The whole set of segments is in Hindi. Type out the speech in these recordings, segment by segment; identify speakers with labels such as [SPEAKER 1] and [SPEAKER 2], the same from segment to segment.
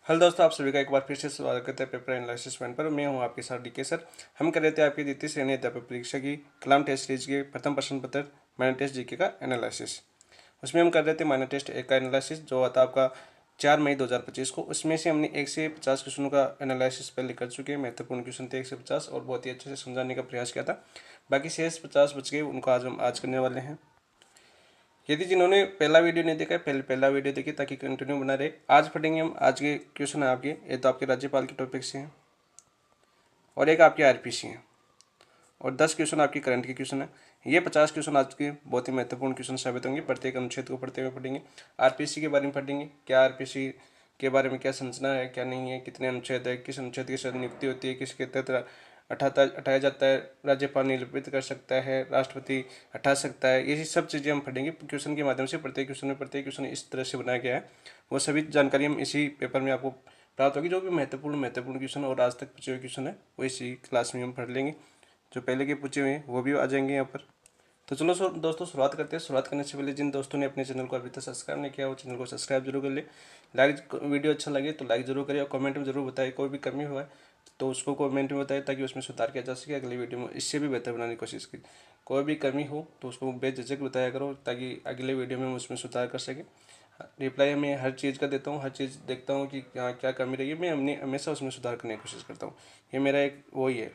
[SPEAKER 1] हेलो दोस्तों, आप सभी का एक बार फिर से स्वागत है पेपर एनालिसिस पॉइंट पर। मैं हूं आपके साथ डीके सर। हम कर रहे थे आपकी द्वितीय श्रेणी अध्यापक परीक्षा की कलाम टेस्ट सीरीज के प्रथम प्रश्न पत्र माइनर टेस्ट जीके का एनालिसिस। उसमें हम कर रहे थे माइनर टेस्ट 1 का एनालिसिस जो हुआ था आपका 4 मई 2025 को। उसमें से हमने 1 से 50 क्वेश्चनों का एनालिसिस पहले कर चुके हैं। महत्वपूर्ण क्वेश्चन थे 1 से 50 और बहुत ही अच्छे से समझाने का प्रयास किया था। बाकी शेष 50 बच गए, उनको आज करने वाले हैं। यदि जिन्होंने पहला वीडियो नहीं देखा है पहला वीडियो देखिए ताकि कंटिन्यू बना रहे। आज पढ़ेंगे हम आज के क्वेश्चन है आपके, ये तो आपके राज्यपाल के टॉपिक से हैं और एक आपके आरपीसी हैं और 10 क्वेश्चन आपकी करंट के क्वेश्चन है। ये 50 क्वेश्चन आज के बहुत ही महत्वपूर्ण क्वेश्चन साबित होंगे। प्रत्येक अनुच्छेद को पढ़ते हुए पढ़ेंगे। आरपीसी के बारे में पढ़ेंगे, क्या आरपीसी के बारे में क्या संरचना है क्या नहीं है, कितने अनुच्छेद है, किस अनुच्छेद के साथ नियुक्ति होती है, किसके तहत हटाया जाता है, राज्यपाल निलंबित कर सकता है, राष्ट्रपति हटा सकता है। ये सब चीज़ें हम पढ़ेंगे क्वेश्चन के माध्यम से। प्रत्येक क्वेश्चन इस तरह से बनाया गया है, वो सभी जानकारी हम इसी पेपर में आपको प्राप्त होगी। जो भी महत्वपूर्ण क्वेश्चन और आज तक पूछे हुए क्वेश्चन है वो इसी क्लास में हम पढ़ लेंगे। जो पहले के पूछे हुए हैं वो भी आ जाएंगे यहाँ पर। तो चलो दोस्तों शुरुआत करते हैं। शुरुआत करने से पहले जिन दोस्तों ने अपने चैनल को अभी तक सब्सक्राइब नहीं किया वो चैनल को सब्सक्राइब जरूर कर ले। लाइक वीडियो अच्छा लगे तो लाइक जरूर करिए और कमेंट में जरूर बताइए कोई भी कमी हुआ है तो उसको कमेंट में बताइए ताकि उसमें सुधार किया जा सके। अगली वीडियो में इससे भी बेहतर बनाने की कोशिश की। कोई भी कमी हो तो उसको बेझिझक बताया करो ताकि अगले वीडियो में हम उसमें सुधार कर सकें। रिप्लाई मैं हर चीज़ का देता हूँ, हर चीज़ देखता हूँ कि क्या कमी रही है, मैं हमेशा उसमें सुधार करने की कोशिश करता हूँ। ये मेरा एक वही है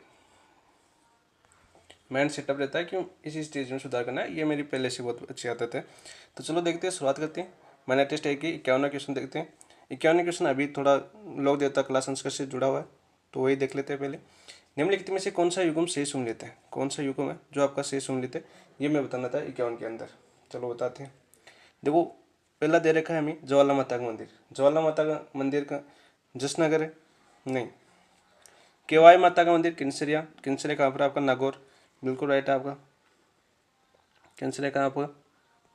[SPEAKER 1] माइंड सेटअप रहता है कि इसी स्टेज में सुधार करना है। ये मेरी पहले से बहुत अच्छी आदत है। तो चलो देखते हैं, शुरुआत करते हैं। माइनर टेस्ट है कि 51वां क्वेश्चन देखते हैं। 51वां क्वेश्चन अभी थोड़ा लोक देवता कला संस्कृत से जुड़ा हुआ है तो वही देख लेते हैं पहले। निम्नलिखित में से कौन सा युग्म शेष सुमलित है? कौन सा युग्म है जो आपका शेष सुमलित है, ये मैं बताना था 51 के अंदर। चलो बताते हैं। देखो पहला दे रखा है हमें ज्वाला माता का मंदिर। ज्वाला माता का मंदिर का जसनगर है? नहीं। केवाई माता का मंदिर किन्सरिया। किन्सरिया कहाँ पर आपका? नागौर। बिल्कुल राइट है आपका। किन्सरिया कहाँ आपका?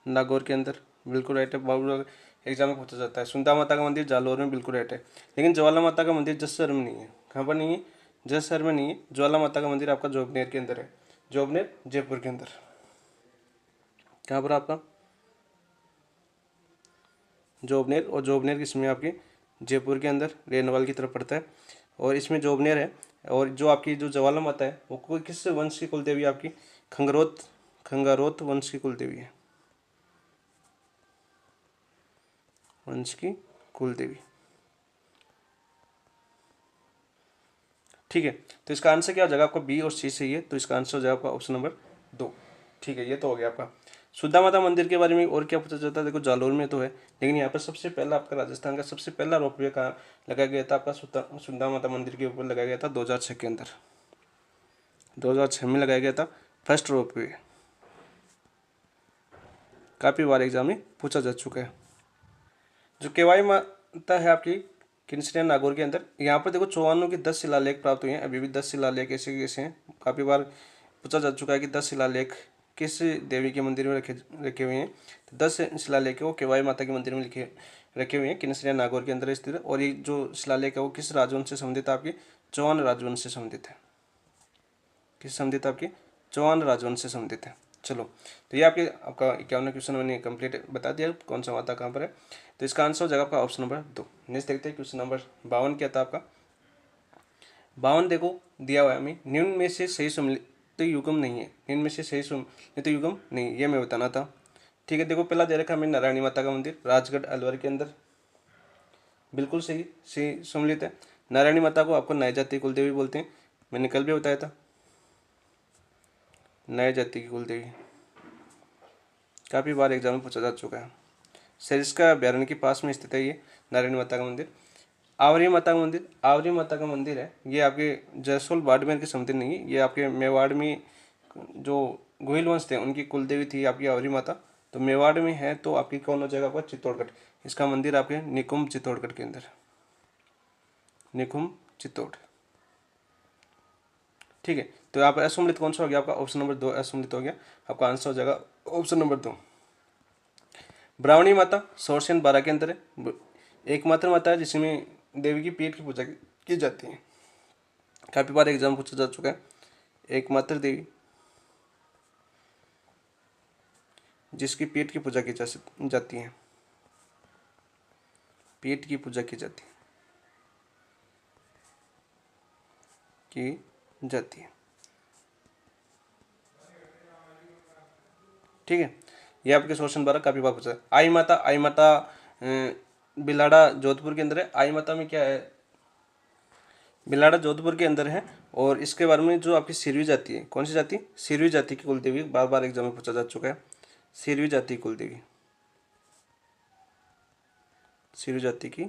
[SPEAKER 1] नागौर के अंदर। बिल्कुल राइट है। बाबू एग्जाम में पूछा जाता है। सुंदा माता का मंदिर जालौर में। बिल्कुल राइट है। लेकिन ज्वाला माता का मंदिर जससर में नहीं है। कहाँ पर नहीं है? जससर में नहीं है। ज्वाला माता का मंदिर आपका जोबनेर के अंदर है। जोबनेर जयपुर के अंदर। कहाँ पर आपका? जोबनेर। और जोबनेर किसमें आपके? जयपुर के अंदर रेनवाल की तरफ पड़ता है और इसमें जोबनेर है। और जो आपकी जो ज्वाला माता है वो कोई किस वंश की कुल देवी? आपकी खंगारोत वंश की कुल देवी है। वंश की कुल देवी। ठीक है, तो इसका आंसर क्या हो जाएगा आपका? बी और सी सही है, तो इसका आंसर हो जाएगा आपका ऑप्शन नंबर 2। ठीक है, ये तो हो गया आपका। सुधा माता मंदिर के बारे में और क्या पूछा जाता है? देखो जालौर में तो है, लेकिन यहाँ पर सबसे पहला आपका राजस्थान का सबसे पहला रोपवे कहाँ लगाया गया था? आपका सुधा माता मंदिर के ऊपर लगाया गया था 2006 के अंदर। 2006 में लगाया गया था फर्स्ट रोपवे। काफ़ी बार एग्जाम में पूछा जा चुका है। जो केवाई माता है आपकी किन्सरिया नागौर के अंदर, यहाँ पर देखो चौहानों की 10 शिलालेख प्राप्त हुए हैं। अभी भी 10 शिलालेख ऐसे कैसे हैं? काफ़ी बार पूछा जा चुका है कि 10 शिलालेख किस देवी के मंदिर में रखे हुए हैं। तो 10 शिलालेख है वो केवाई माता के मंदिर में रखे हुए हैं, किन्सरिया नागौर के अंदर स्थित है। और ये जो शिलालेख है वो किस राजवंश से संबंधित है? आपके चौहान राजवंश से संबंधित है। किस संबंधित? आपके चौहान राजवंश से संबंधित है। चलो, तो ये आपका 51वां क्वेश्चन मैंने कंप्लीट बता दिया कौन सा माता कहाँ पर है। तो इसका आंसर हो जाएगा आपका ऑप्शन नंबर 2। नेक्स्ट देखते हैं क्वेश्चन नंबर 52 क्या था आपका। 52 देखो दिया हुआ है हमें, निम्न में से सही सम्मिलित युग्म नहीं है। निम्न में से सही सम्मिलित युग्म नहीं, ये मैं बताना था। ठीक है, देखो पहला दे रखा हमें नारायणी माता का मंदिर राजगढ़ अलवर के अंदर। बिल्कुल सही सम्मिलित है। नारायणी माता को आपको नए जाति कुल देवी बोलते हैं, मैंने कल भी बताया था। नए जाति की कुल देवी काफ़ी बार एग्जाम में पूछा जा चुका है। सरिस्का अभ्यारण्य के पास में स्थित है ये नारायणी माता का मंदिर। आवरी माता का मंदिर, आवरी माता का मंदिर है ये आपके जयसोल बाड़मेर के समुद्र नहीं है, ये आपके मेवाड़ में जो गोहिल वंश थे उनकी कुल देवी थी आपकी आवरी माता। तो मेवाड़ में है तो आपकी कौन हो जाएगा? आपका चित्तौड़गढ़। इसका मंदिर आपके निकुंभ चित्तौड़गढ़ के अंदर। निकुंभ चित्तौड़। ठीक है, तो यहाँ पर असुमलित कौन सा हो गया? आपका ऑप्शन नंबर 2 असुमलित हो गया। आपका आंसर हो जाएगा ऑप्शन नंबर 2। ब्राह्मणी माता सोरसेन 12 के अंदर है। एकमात्र माता है जिसमें देवी की पीठ की पूजा की जाती है। काफ़ी बार एग्जाम पूछा जा चुका है। एकमात्र देवी जिसकी पीठ की पूजा की जाती है। पीठ की पूजा की जाती है। की जाती है। ठीक है, ये आपके क्वेश्चन 12 काफी बार पूछा है। आई माता, आई माता बिलाड़ा जोधपुर के अंदर है। आई माता में क्या है, बिलाड़ा जोधपुर के अंदर है। और इसके बारे में जो आपकी सिरवी जाति है, कौन सी जाति, सिरवी जाति की कुलदेवी, बार बार एग्जाम में पूछा जा चुका है। सिरवी जाति कुलदेवी, सिरवी जाति की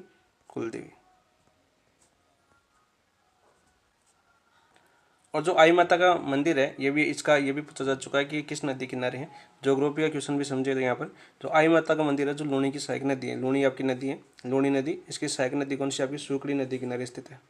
[SPEAKER 1] कुलदेवी। और जो आई माता का मंदिर है, ये भी पूछा जा चुका है कि किस नदी किनारे है। ज्योग्राफी का क्वेश्चन भी समझे यहाँ पर। जो आई माता का मंदिर है, जो लूणी की सहायक नदी है, लूणी आपकी नदी है, लूणी नदी, इसकी सहायक नदी कौन सी आपकी, सुकड़ी नदी किनारे स्थित है।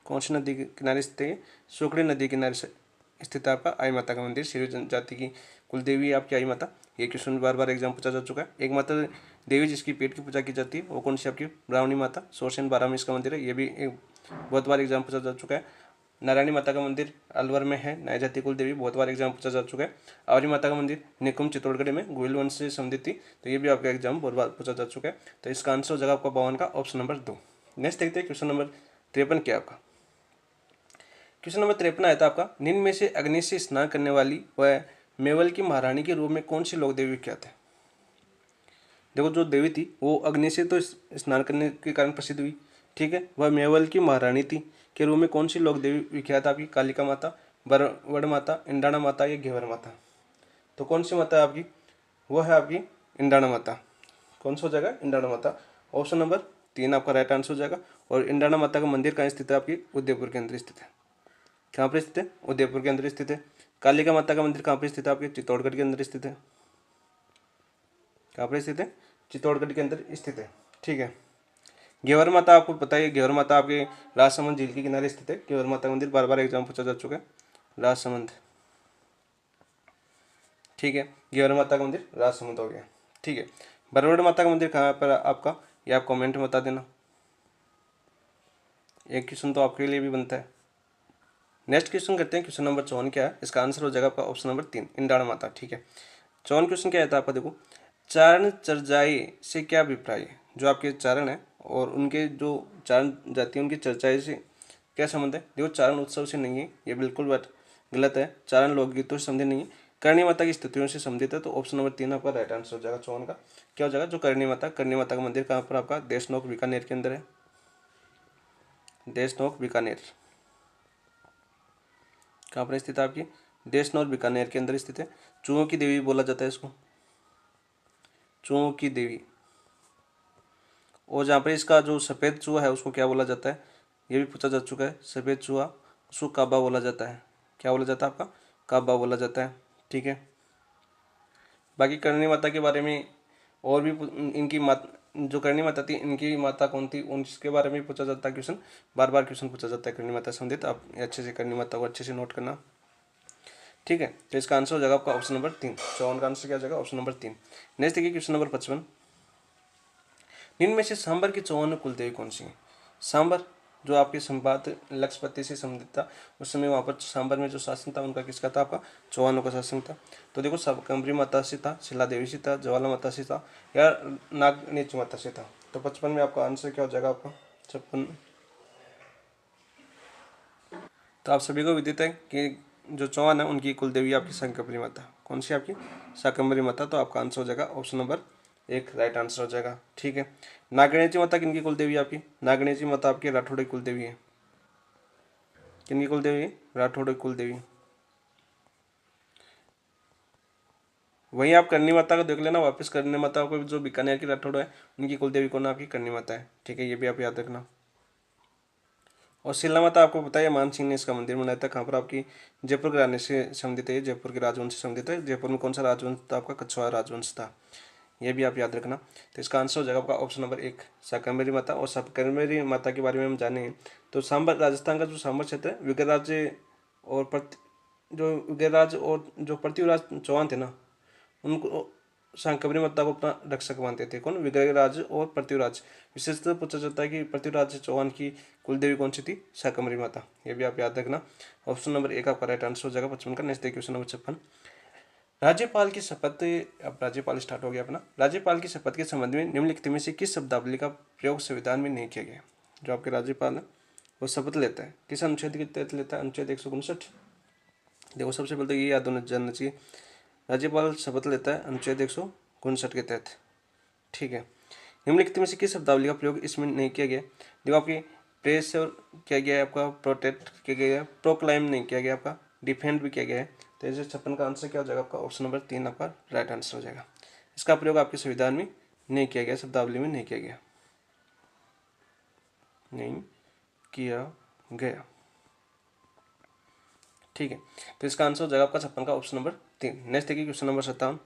[SPEAKER 1] कौन सी नदी के किनारे स्थित है, सुकड़ी नदी किनारे से स्थित है आपका आई माता का मंदिर। सिरवी जनजाति की कुलदेवी है आपकी आई माता। ये क्वेश्चन बार बार एग्जाम पूछा जा चुका है। एक माता देवी जिसकी पेट की पूजा की जाती है, वो कौन सी आपकी, ब्राह्मणी माता। सोरसेन 12 में इसका मंदिर है। ये भी एक बहुत बार एग्जाम पूछा जा चुका है। नारायणी माता का मंदिर अलवर में है, नई जाति कुल देवी, बहुत बार एग्जाम पूछा जा चुका है। आवरी माता का मंदिर निकुंज चित्तौड़गढ़ में गोयल वंश से संबंधित थी, तो ये भी आपका एग्जाम बहुत बार पूछा जा चुका है। तो इसका आंसर हो जाएगा आपका 52 का ऑप्शन नंबर 2। नेक्स्ट देखते हैं क्वेश्चन नंबर 53 क्या आपका। क्वेश्चन नंबर 53 आया था आपका, निम्न में से अग्नि से स्नान करने वाली व मेवल की महारानी के रूप में कौन सी लोक देवी विख्यात है। देखो, जो देवी थी वो अग्नि से तो स्नान करने के कारण प्रसिद्ध हुई, ठीक है। वह मेवल की महारानी थी के रूप में कौन सी लोक देवी विख्यात आपकी, कालिका माता, बरवड़ माता, इंडाना माता या घेवर माता। तो कौन सी माता है आपकी, वो है आपकी इंडाना माता। कौन सा हो जाएगा, इंडाना माता। ऑप्शन नंबर 3 आपका राइट आंसर हो जाएगा। और इंडाना माता का मंदिर कहाँ स्थित है आपकी, उदयपुर के अंदर स्थित है। कहाँ पर स्थित है, उदयपुर के अंदर स्थित है। कालिका माता का मंदिर कहाँ पर स्थित है आपके, चित्तौड़गढ़ के अंदर स्थित है। कहाँ पर स्थित है, चित्तौड़गढ़ के अंदर स्थित है, ठीक है। घेवर माता आपको पता है, घेवर माता आपके राजसमंद झील के किनारे स्थित है। घेवर माता मंदिर बार बार एग्जाम पूछा जा चुका है, राजसमंद, ठीक है। घेवर माता का मंदिर राजसमंद हो गया, ठीक है। बरवड़ माता का मंदिर कहाँ पर आपका, ये आप कमेंट में बता देना। एक क्वेश्चन तो आपके लिए भी बनता है। नेक्स्ट क्वेश्चन करते हैं, क्वेश्चन नंबर 54 क्या है, इसका आंसर हो जाएगा आपका ऑप्शन नंबर 3 इंडाना माता, ठीक है। 54 क्वेश्चन क्या आता है आपका, देखो, चारण चर्चाई से क्या अभिप्राय है। जो आपके चारण है और उनके जो चारण जाति है, उनकी चर्चाई से क्या संबंध है। देखो, चारण उत्सव से नहीं है, ये बिल्कुल बात गलत है। चारण लोकगीतों से संबंधित नहीं है, करणी माता की स्तुतियों से संबंधित है। तो ऑप्शन नंबर 3 आपका राइट आंसर हो जाएगा 54 का। क्या हो जाएगा, जो करणी माता का मंदिर कहाँ पर आपका, देशनोक बीकानेर के अंदर है। देशनोक बीकानेर कहाँ पर स्थित है आपकी, देशनोक बीकानेर के अंदर स्थित है। चूहों की देवी बोला जाता है इसको, चूहों की देवी। और जहाँ पर इसका जो सफ़ेद चूहा है उसको क्या बोला जाता है, ये भी पूछा जा चुका है। सफ़ेद चूहा उसको काबा बोला जाता है। क्या बोला जाता है आपका, काबा बोला जाता है, ठीक है। बाकी करणी माता के बारे में और भी इनकी जो करणी माता थी, इनकी माता कौन थी, उनके बारे में पूछा जाता है क्वेश्चन, बार बार क्वेश्चन पूछा जाता है करणी माता से संबंधित। आप अच्छे से करणी माता को अच्छे से नोट करना, ठीक है। तो इसका आंसर हो जाएगा आपका ऑप्शन नंबर 3। 54 का आंसर क्या हो जाएगा, ऑप्शन नंबर 3। नेक्स्ट देखिए क्वेश्चन नंबर 55, निम्न में से सांबर की 54 कुलदेवी कौन सी है। सांबर जो आपके संपात लक्ष्यपति से संबंधित था, उस समय वहाँ पर सांबर में जो शासन था उनका किसका था, आपका चौहानों का शासन था। तो देखो, सबकंबरी माता से था, शिला देवी से था, ज्वाला माता से था या नागनेच माता से था। तो 55 में आपका आंसर क्या हो जाएगा, आपका 56। तो आप सभी को विदित है कि जो चौहान है उनकी कुलदेवी आपकी शाकंभरी माता। कौन सी आपकी, शाकंभरी माता। तो आपका आंसर हो जाएगा ऑप्शन नंबर 1 राइट आंसर हो जाएगा, ठीक है। नागणेची माता किनकी कुलदेवी आपकी, नागणेची माता आपकी राठौड़ी कुलदेवी है। किनकी कुलदेवी है, राठौड़ी कुलदेवी। वहीं आप करनी माता का देख लेना वापस, करनी माता को जो बीकानेर की राठौड़ है उनकी कुलदेवी कौन आपकी, करनी माता है, ठीक है। ये भी आप याद रखना। और शिला माता आपको पता है मान सिंह ने इसका मंदिर बनाया था, कहाँ पर आपकी, जयपुर के रानी से संबंधित है, जयपुर के राजवंश से संबंधित है। जयपुर में कौन सा राजवंश था आपका, कछवाहा राजवंश था। ये भी आप याद रखना। तो इसका आंसर हो जाएगा आपका ऑप्शन नंबर 1 शाकंभरी माता। और शाकंभरी माता के बारे में हम जाने तो सांबर, राजस्थान का जो सांबर क्षेत्र है, विग्रहराज और जो विग्रहराज और जो पृथ्वीराज चौहान थे ना, उनको शाकंभरी माता को अपना रक्षक मानते थे। कौन, विग्रहराज और पृथ्वीराज। विशेषतः पूछा जाता है कि पृथ्वीराज चौहान की कुलदेवी कौन सी थी, शाकंभरी माता। ये भी आप याद रखना। ऑप्शन नंबर 1 आपका राइट आंसर हो जाएगा 55 का। नेक्स्ट क्वेश्चन नंबर 56, राज्यपाल की शपथ। अब राज्यपाल स्टार्ट हो गया अपना। राज्यपाल की शपथ के संबंध में निम्नलिखित में से किस शब्दावली का प्रयोग संविधान में नहीं किया गया। जो आपके राज्यपाल है वो शपथ लेता है। किस अनुच्छेद के तहत लेता है? अनुच्छेद 159। देखो सबसे पहले तो ये याद होना जानना चाहिए, राज्यपाल शपथ लेता है अनुच्छेद 159 के तहत। ठीक है। निम्नलिखित में से किस शब्दावली का प्रयोग इसमें नहीं किया गया? देखो आपकी प्रेस और किया गया है, आपका प्रोटेक्ट किया गया है, प्रोक्लाइम नहीं किया गया, आपका डिफेंड भी किया गया है। तो 156 का आंसर क्या हो जाएगा? आपका ऑप्शन नंबर 3 आपका राइट आंसर हो जाएगा। इसका प्रयोग आपके संविधान में नहीं किया गया, शब्दावली में नहीं किया गया, नहीं किया गया। ठीक है, तो इसका आंसर हो जाएगा आपका 56 का ऑप्शन नंबर 3। नेक्स्ट देखिए क्वेश्चन नंबर 57।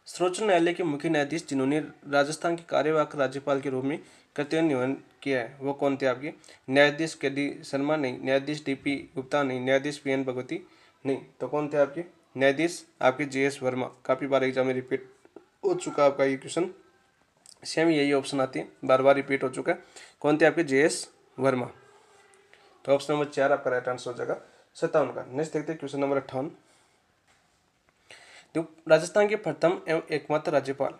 [SPEAKER 1] सर्वोच्च न्यायालय के मुख्य न्यायाधीश जिन्होंने राजस्थान के कार्यवाहक राज्यपाल के रूप में कर्तव्य निर्वहन किया है वो कौन थे आपके? न्यायाधीश के डी शर्मा नहीं, न्यायाधीश DP गुप्ता नहीं, न्यायाधीश PN भगवती नहीं। तो कौन थे आपके? न्यायाधीश आपके JS वर्मा। काफ़ी बार एग्जाम में रिपीट हो चुका आपका ये क्वेश्चन, सेम यही ऑप्शन आती है, बार बार रिपीट हो चुका है। कौन थे आपके? JS वर्मा। तो ऑप्शन नंबर 4 आपका राइट आंसर हो जाएगा 57 का। नेक्स्ट देखते हैं क्वेश्चन नंबर 58। राजस्थान के प्रथम एवं एकमात्र राज्यपाल,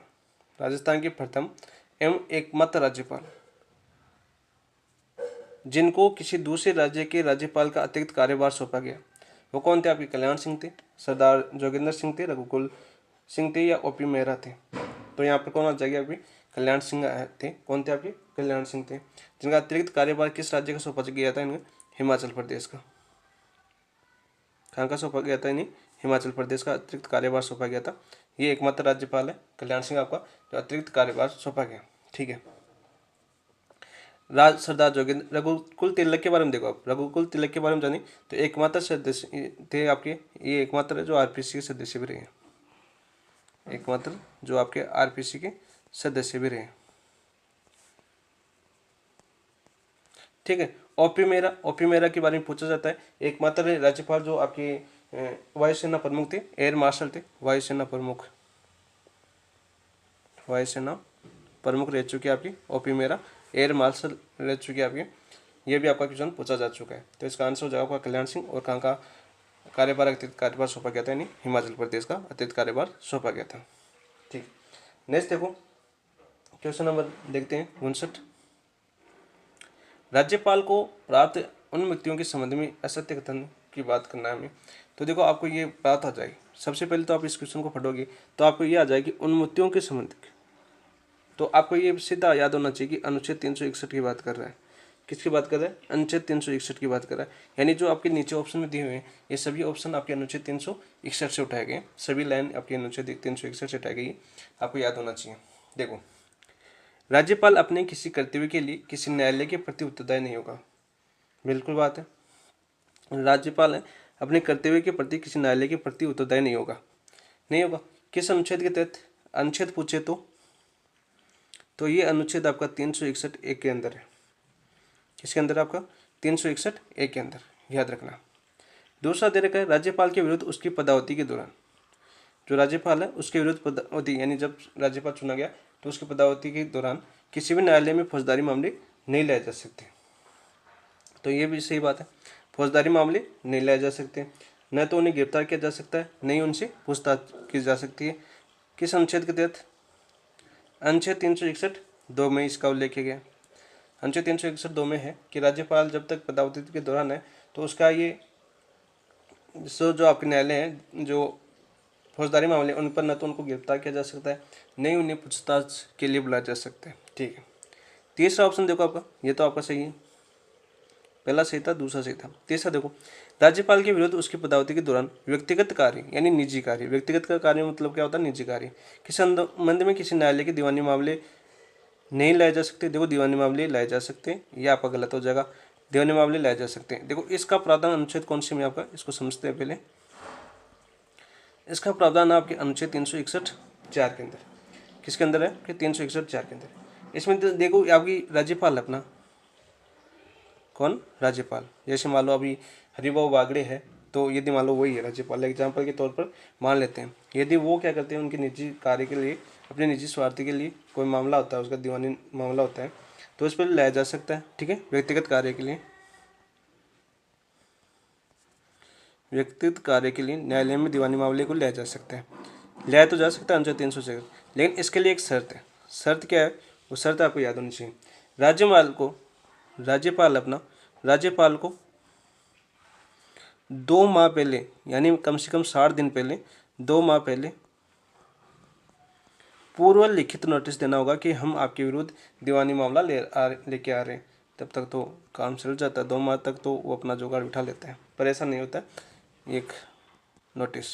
[SPEAKER 1] राजस्थान के प्रथम एवं एकमात्र राज्यपाल जिनको किसी दूसरे राज्य के राज्यपाल का अतिरिक्त कार्यभार सौंपा गया वो कौन थे आपके? कल्याण सिंह थे, सरदार जोगिंदर सिंह थे, रघुकुल सिंह थे, या OP मेहरा थे? तो यहाँ पर कौन आ जाएगी आपकी? कल्याण सिंह थे। कौन थे आपके? कल्याण सिंह थे, जिनका अतिरिक्त कार्यभार किस राज्य का सौंपा गया था? इन्हें हिमाचल प्रदेश का। कहाँ का सौंपा गया था? इन्हें हिमाचल प्रदेश का अतिरिक्त कार्यभार सौंपा गया था। ये एकमात्र राज्यपाल है कल्याण सिंह आपका जो अतिरिक्त कार्यभार सौंपा गया। ठीक है। सरदार जोगिंदर, रघुकुल तिलक के बारे में देखो आप, रघुकुल तिलक के बारे में जानिए तो एकमात्र सदस्य थे आपके, ये एकमात्र जो RPC के सदस्य भी रहे, एकमात्र जो आपके RPC के सदस्य भी रहे। ठीक है। OP मेहरा के बारे में पूछा जाता है, एकमात्र राज्यपाल जो आपके वायुसेना प्रमुख थे, एयर मार्शल थे, वायुसेना प्रमुख रह चुके आपकी OP मेहरा, एयर मार्शल रह चुके आपके। ये भी आपका क्वेश्चन पूछा जा चुका है। तो इसका आंसर हो जाएगा आपका कल्याण सिंह। और कहाँ का कार्यभार अतिरिक्त कार्यभार सौंपा गया था? यानी हिमाचल प्रदेश का अतिरिक्त कार्यभार सौंपा गया था। ठीक। नेक्स्ट देखो क्वेश्चन नंबर देखते हैं 59। राज्यपाल को प्राप्त उन व्यक्तियों के संबंध में असत्य कथन की बात करना है हमें। तो देखो आपको ये बात आ जाएगी, सबसे पहले तो आप इस क्वेश्चन को पढ़ोगे तो आपको ये आ जाएगी उन व्यक्तियों के संबंध। तो आपको ये सीधा याद होना चाहिए कि अनुच्छेद 361 की बात कर रहा है। किसकी बात कर रहा है? अनुच्छेद 361 की बात कर रहा है। यानी जो आपके नीचे ऑप्शन में दिए हुए हैं ये सभी ऑप्शन आपके अनुच्छेद 361 से उठाए गए, सभी लाइन आपके अनुच्छेद 361 से उठाई गई, आपको याद होना चाहिए। देखो, राज्यपाल अपने किसी कर्तव्य के लिए किसी न्यायालय के प्रति उत्तरदायी नहीं होगा। बिल्कुल बात है, राज्यपाल है अपने कर्तव्य के प्रति किसी न्यायालय के प्रति उत्तरदायी नहीं होगा। किस अनुच्छेद के तहत? अनुच्छेद पूछे तो ये अनुच्छेद आपका 361 के अंदर है। किसके अंदर? आपका 361 के अंदर, याद रखना। दूसरा दे रखा है राज्यपाल के विरुद्ध उसकी पदावधि के दौरान, जो राज्यपाल है उसके विरुद्ध पदावधि, यानी जब राज्यपाल चुना गया तो उसकी पदावधि के दौरान किसी भी न्यायालय में फौजदारी मामले नहीं लाए जा सकते। तो ये भी सही बात है, फौजदारी मामले नहीं लाए जा सकते, न तो उन्हें गिरफ्तार किया जा सकता है, नहीं उनसे पूछताछ की जा सकती है। किस अनुच्छेद के तहत? अनुच्छेद 361(2) में इसका उल्लेख किया गया। अनुच्छेद 361(2) में है कि राज्यपाल जब तक पदावधि के दौरान है तो उसका ये जो आपके न्यायालय हैं जो फौजदारी मामले उन पर न तो उनको गिरफ्तार किया जा सकता है, नहीं उन्हें पूछताछ के लिए बुलाया जा सकता है। ठीक है। तीसरा ऑप्शन देखो आपका, ये तो आपका सही है, पहला सही था, दूसरा सही था। तीसरा देखो, राज्यपाल के विरुद्ध उसकी पदावधि के दौरान व्यक्तिगत कार्य यानी निजी कार्य, व्यक्तिगत का कार्य मतलब क्या होता है? निजी कार्य, किस संबंध में किसी न्यायालय के दीवानी मामले नहीं लाए जा सकते। देखो दीवानी मामले लाए जा सकते हैं, ये आपका गलत हो जाएगा, दीवानी मामले लाए जा सकते हैं। देखो इसका प्रावधान अनुच्छेद कौन से में आपका, इसको समझते हैं पहले। इसका प्रावधान आपके अनुच्छेद 361(4) के अंदर। किसके अंदर है? कि 361(4) के अंदर। इसमें तो देखो आपकी राज्यपाल अपना कौन? राज्यपाल। जैसे मान लो अभी हरिभाऊ बागड़े है तो यदि मान लो वही है राज्यपाल, एग्जाम्पल के तौर पर मान लेते हैं, यदि वो क्या करते हैं उनके निजी कार्य के लिए, अपने निजी स्वार्थ के लिए कोई मामला होता है, उसका दीवानी मामला होता है तो उस पर लाया जा सकता है। ठीक है, व्यक्तिगत कार्य के लिए, व्यक्तिगत कार्य के लिए न्यायालय में दीवानी मामले को लिया जा सकता है, लिया तो जा सकता है अनुच्छेद 361। लेकिन इसके लिए एक शर्त है। शर्त क्या है? वो शर्त आपको याद होनी चाहिए। राज्यपाल को 2 माह पहले, यानी कम से कम 60 दिन पहले, 2 माह पहले पूर्व लिखित नोटिस देना होगा कि हम आपके विरुद्ध दीवानी मामला लेके आ रहे हैं। तब तक तो काम चल जाता है, 2 माह तक तो वो अपना जुगाड़ उठा लेते हैं, पर ऐसा नहीं होता। एक नोटिस,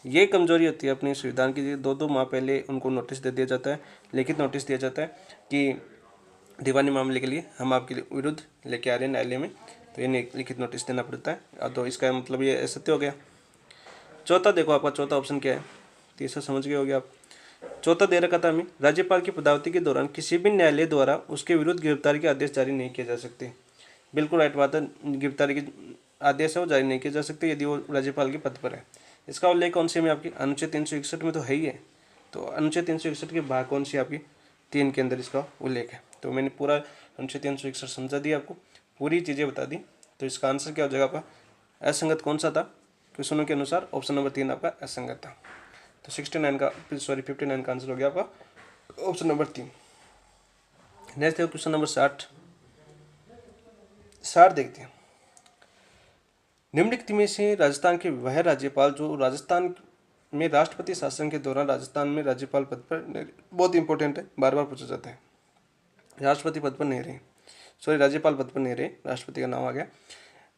[SPEAKER 1] ये कमजोरी होती है अपनी संविधान की। 2-2 माह पहले उनको नोटिस दे दिया जाता है, लिखित नोटिस दिया जाता है कि दीवानी मामले के लिए हम आपके विरुद्ध लेके आ रहे हैं न्यायालय में, तो ये लिखित नोटिस देना पड़ता है। तो इसका मतलब ये असत्य हो गया। चौथा देखो, आपका चौथा ऑप्शन क्या है, तीसरा समझ गए हो गया आप। चौथा दे रखा था हमें, राज्यपाल की पदावधि के दौरान किसी भी न्यायालय द्वारा उसके विरुद्ध गिरफ्तारी के आदेश जारी नहीं किए जा सकते। बिल्कुल राइट बात है, गिरफ्तारी के आदेश है वो जारी नहीं किए जा सकते यदि वो राज्यपाल के पद पर है। इसका उल्लेख कौन से में आपकी अनुच्छेद 361 में तो है ही है। तो अनुच्छेद 361 के भाग कौन सी आपकी 3 के अंदर इसका उल्लेख है। तो मैंने पूरा अनुच्छेद 361 समझा दिया, आपको पूरी चीज़ें बता दी। तो इसका आंसर क्या हो जाएगा आपका, असंगत कौन सा था क्वेश्चनों के अनुसार, ऑप्शन नंबर 3 आपका असंगत था। तो 59 का आंसर हो गया आपका ऑप्शन नंबर 3। नेक्स्ट देखो क्वेश्चन नंबर 60 देखते हैं। निम्नलिखित में से राजस्थान के वह राज्यपाल जो राजस्थान में राष्ट्रपति शासन के दौरान राजस्थान में राज्यपाल पद पर, बहुत इंपॉर्टेंट है, बार बार पूछा जाता है, राष्ट्रपति पद पर नहीं रहे, सॉरी राज्यपाल पद पर नहीं रहे, राष्ट्रपति का नाम आ गया।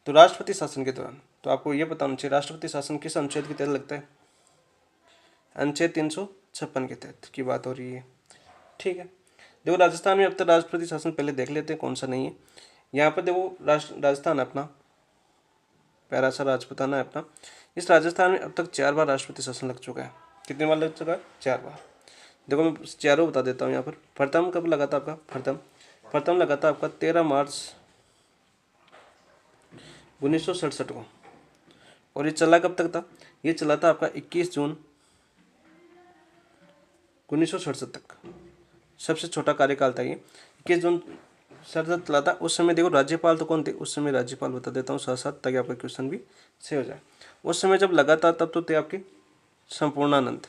[SPEAKER 1] तो राष्ट्रपति शासन के दौरान, तो आपको यह पता होना चाहिए राष्ट्रपति शासन किस अनुच्छेद के तहत लगता है। अनुच्छेद 356 के तहत की बात हो रही है। ठीक है, देखो राजस्थान में अब तक राष्ट्रपति शासन पहले देख लेते हैं कौन सा नहीं है। यहाँ पर देखो राजस्थान अपना प्यारा सा राजपूताना है अपना। इस राजस्थान में अब तक 4 बार राष्ट्रपति शासन लग चुका है। कितनी बार लग चुका है, 4 बार। देखो मैं चारों बता देता हूँ यहाँ पर। प्रथम कब लगा था आपका, प्रथम लगा था आपका 13 मार्च 1967 को। और ये चला कब तक था, ये चला था आपका 21 जून 1967 तक। सबसे छोटा कार्यकाल था ये, 21 जून 67 चला था। उस समय देखो राज्यपाल तो कौन थे, उस समय राज्यपाल बता देता हूँ साथ साथ, ताकि आपका क्वेश्चन भी सही हो जाए। उस समय जब लगा था तब तो थे आपके संपूर्णानंद।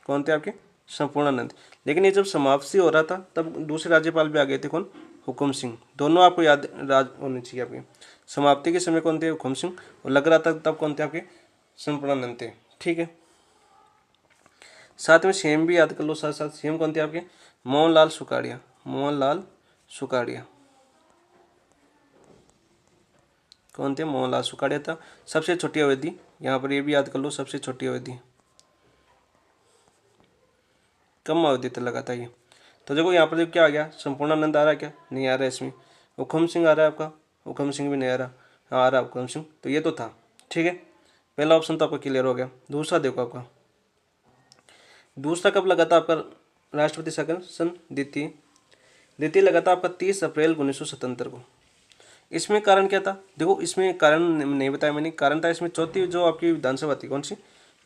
[SPEAKER 1] कौन थे आपके, संपूर्णानंद। लेकिन ये जब समाप्ति हो रहा था तब दूसरे राज्यपाल भी आ गए थे, कौन, हुकुम सिंह। दोनों आपको याद होनी चाहिए आपकी। समाप्ति के समय कौन थे, हुकुम सिंह, और लग रहा था तब कौन थे आपके, संपूर्णानंद थे। ठीक है, साथ में सीएम भी याद कर लो साथ साथ। सीएम कौन थे आपके, मोहनलाल सुखाड़िया, मोहनलाल सुखाड़िया। कौन थे, मोहनलाल सुखाड़िया था। सबसे छोटी अवधि, यहाँ पर ये भी याद कर लो, सबसे छोटी अवधि, कम अवधि तक लगा था ये। तो देखो यहाँ पर क्या आ गया, संपूर्णानंद आ रहा है क्या, नहीं आ रहा है इसमें। हुकुम सिंह आ रहा है आपका, हुकुम सिंह भी नहीं आ रहा, हाँ आ रहा है हुकुम सिंह। तो ये तो था। ठीक है, पहला ऑप्शन तो आपका क्लियर हो गया। दूसरा देखो आपका, दूसरा कब लगा था आपका राष्ट्रपति शासन, द्वितीय लगा था आपका 30 अप्रैल 1977 को। इसमें कारण क्या था, देखो इसमें कारण नहीं बताया मैंने। कारण था इसमें चौथी जो आपकी विधानसभा थी, कौन सी,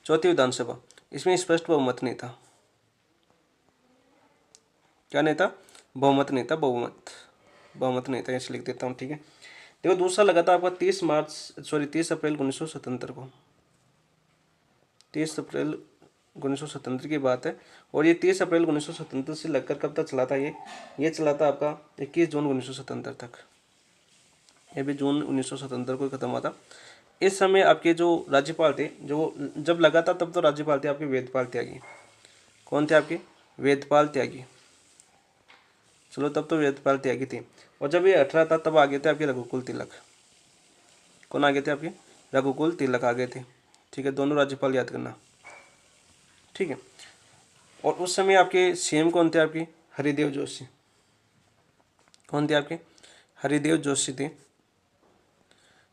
[SPEAKER 1] चौथी विधानसभा, इसमें स्पष्ट बहुमत नहीं था। क्या नहीं था, बहुमत नहीं था, बहुमत नहीं था, ऐसे लिख देता हूँ। ठीक है, देखो दूसरा लगा था आपका 30 अप्रैल 1977 को। 30 अप्रैल 1977 की बात है। और ये 30 अप्रैल 1977 से लगकर कब तक चला था, ये चला था आपका 21 जून 1977 तक। ये भी जून 1977 को खत्म हुआ था। इस समय आपके जो राज्यपाल थे, जो जब लगा था तब तो राज्यपाल थे आपके वेदपाल त्यागी। कौन थे आपके, वेदपाल त्यागी। चलो तब तो वेदपाल त्यागी थे। और जब ये 18 था तब आ गए थे आपके रघुकुल तिलक। कौन आ गए थे आपके, रघुकुल तिलक आ गए थे। ठीक है, दोनों राज्यपाल याद करना। ठीक है, और उस समय आपके सीएम कौन थे आपके, हरिदेव जोशी। कौन थे आपके, हरिदेव जोशी थे।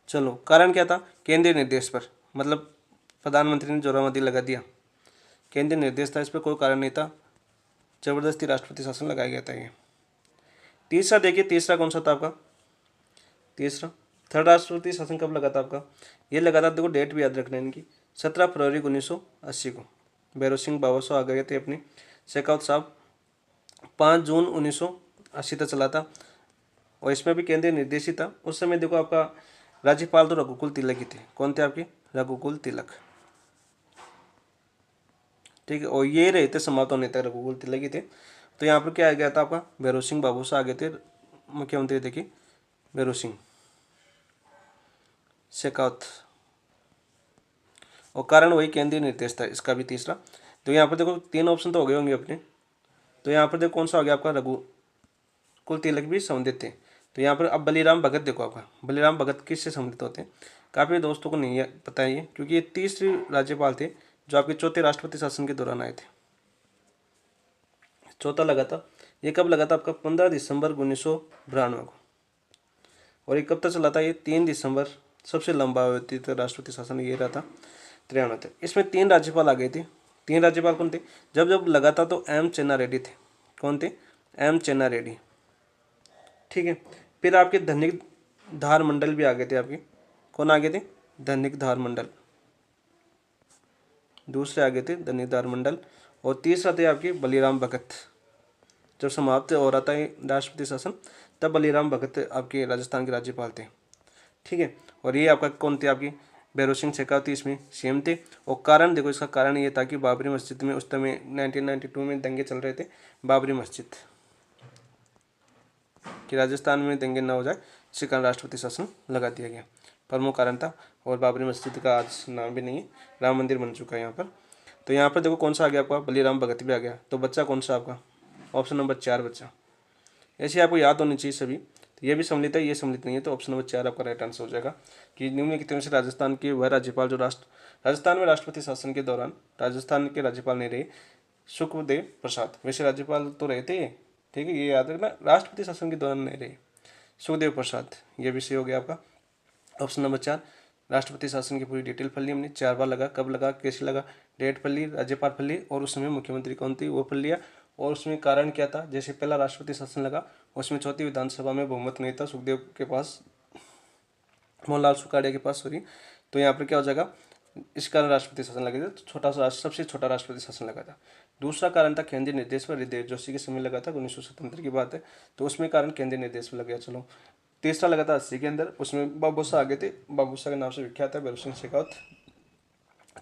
[SPEAKER 1] चलो कारण क्या था, केंद्रीय निर्देश पर, मतलब प्रधानमंत्री ने जोरामदी लगा दिया, केंद्रीय निर्देश था, इस पर कोई कारण नहीं था, जबरदस्ती राष्ट्रपति शासन लगाया गया था ये। तीसरा देखिए, तीसरा कौन सा था आपका, तीसरा थर्ड राष्ट्रपति शासन कब लगा था आपका, ये लगा था, देखो डेट भी याद रखना है इनकी, 17 फरवरी 1980 को। भैरव सिंह बाबा आ गए थे अपने, शेखावत साहब 5 जून 1980 तक चला था। और इसमें भी केंद्रीय निर्देश ही था। उस समय देखो आपका राज्यपाल तो रघुकुल तिलक ही थे। कौन थे आपके, रघुकुल तिलक। ठीक है, और ये रहे थे समाप्त होने तक रघुकुल तिलक ही थे। तो यहाँ पर क्या आ गया था आपका, भैरव सिंह बाबू आ गए थे मुख्यमंत्री देखिए भैरों सिंह शेखावत, और कारण वही केंद्रीय निर्देश था इसका भी तीसरा। तो यहाँ पर देखो 3 ऑप्शन तो हो गए होंगे अपने। तो यहाँ पर देखो कौन सा हो गया आपका, रघुकुल तिलक भी संबंधित थे। तो यहाँ पर अब बलिराम भगत देखो आपका, बलिराम भगत किससे संबंधित होते हैं, काफ़ी दोस्तों को नहीं पता है ये, क्योंकि ये तीसरे राज्यपाल थे जो आपके चौथे राष्ट्रपति शासन के दौरान आए थे। चौथा लगा था, ये कब लगा था आपका 15 दिसंबर 1992 को। और ये कब तक चला था, ये 3 दिसंबर, सबसे लंबा अवधि राष्ट्रपति शासन ये रहा था 93 तक। इसमें 3 राज्यपाल आ गए थे। 3 राज्यपाल कौन थे, जब जब लगा था तो एम चेन्ना रेड्डी थे। कौन थे, एम चेन्ना रेड्डी। ठीक है, फिर आपके धनिक धार मंडल भी आ गए थे आपके। कौन आ गए थे, धनिक धार मंडल, दूसरे आ गए थे धनिक धार मंडल। और तीसरा थे आपके बलिराम भगत। जब समाप्त हो रहा था ये राष्ट्रपति शासन तब बलिराम भगत आपके राजस्थान के राज्यपाल थे। ठीक है, और ये आपका कौन थे, आपकी भैरों सिंह शेखावत इसमें सीएम थे। और कारण देखो, इसका कारण ये था कि बाबरी मस्जिद में उस समय 1992 में दंगे चल रहे थे। बाबरी मस्जिद कि राजस्थान में दंगे न हो जाए, इसी कारण राष्ट्रपति शासन लगा दिया गया, प्रमुख कारण था। और बाबरी मस्जिद का आज नाम भी नहीं है, राम मंदिर बन चुका है यहाँ पर। तो यहाँ पर देखो कौन सा आ गया आपका, बलिराम भगत भी आ गया। तो बच्चा कौन सा आपका, ऑप्शन नंबर 4 बच्चा। ऐसे आपको याद होनी चाहिए सभी। तो ये भी सम्मिलित है, ये सम्मिलित नहीं है, तो ऑप्शन नंबर 4 आपका राइट आंसर हो जाएगा कि निम्नलिखित में से राजस्थान के वह राज्यपाल जो राजस्थान में राष्ट्रपति शासन के दौरान राजस्थान के राज्यपाल नहीं रहे, सुखदेव प्रसाद। वैसे राज्यपाल तो रहे थे, ठीक है, ये याद रखना, राष्ट्रपति शासन के दौरान नहीं रहे, सुखदेव प्रसाद। ये भी सही हो गया आपका ऑप्शन नंबर 4। राष्ट्रपति शासन की पूरी डिटेल पढ़ ली हमने, 4 बार लगा, कब लगा, कैसे लगा, डेट पढ़ ली, राज्यपाल पढ़ ली, और उस समय मुख्यमंत्री कौन थी वो पढ़ लिया। और उसमें कारण क्या था, जैसे पहला राष्ट्रपति शासन लगा उसमें चौथी विधानसभा में बहुमत नहीं था सुखदेव के पास, मोहनलाल सुखाड़िया के पास, सॉरी। तो यहाँ पर क्या हो जाएगा, इस कारण राष्ट्रपति शासन लगा था, तो छोटा सा सबसे छोटा राष्ट्रपति शासन लगा था। दूसरा कारण था केंद्रीय निर्देश पर हृदय जोशी के समय लगा था, 1977 की बात है, तो उसमें कारण केंद्रीय निर्देश पर लग गया। चलो, तीसरा लगा था 80 के अंदर, उसमें बाबूसा आगे थे, बाबूसा के नाम से विख्यात है भैरों सिंह शेखावत,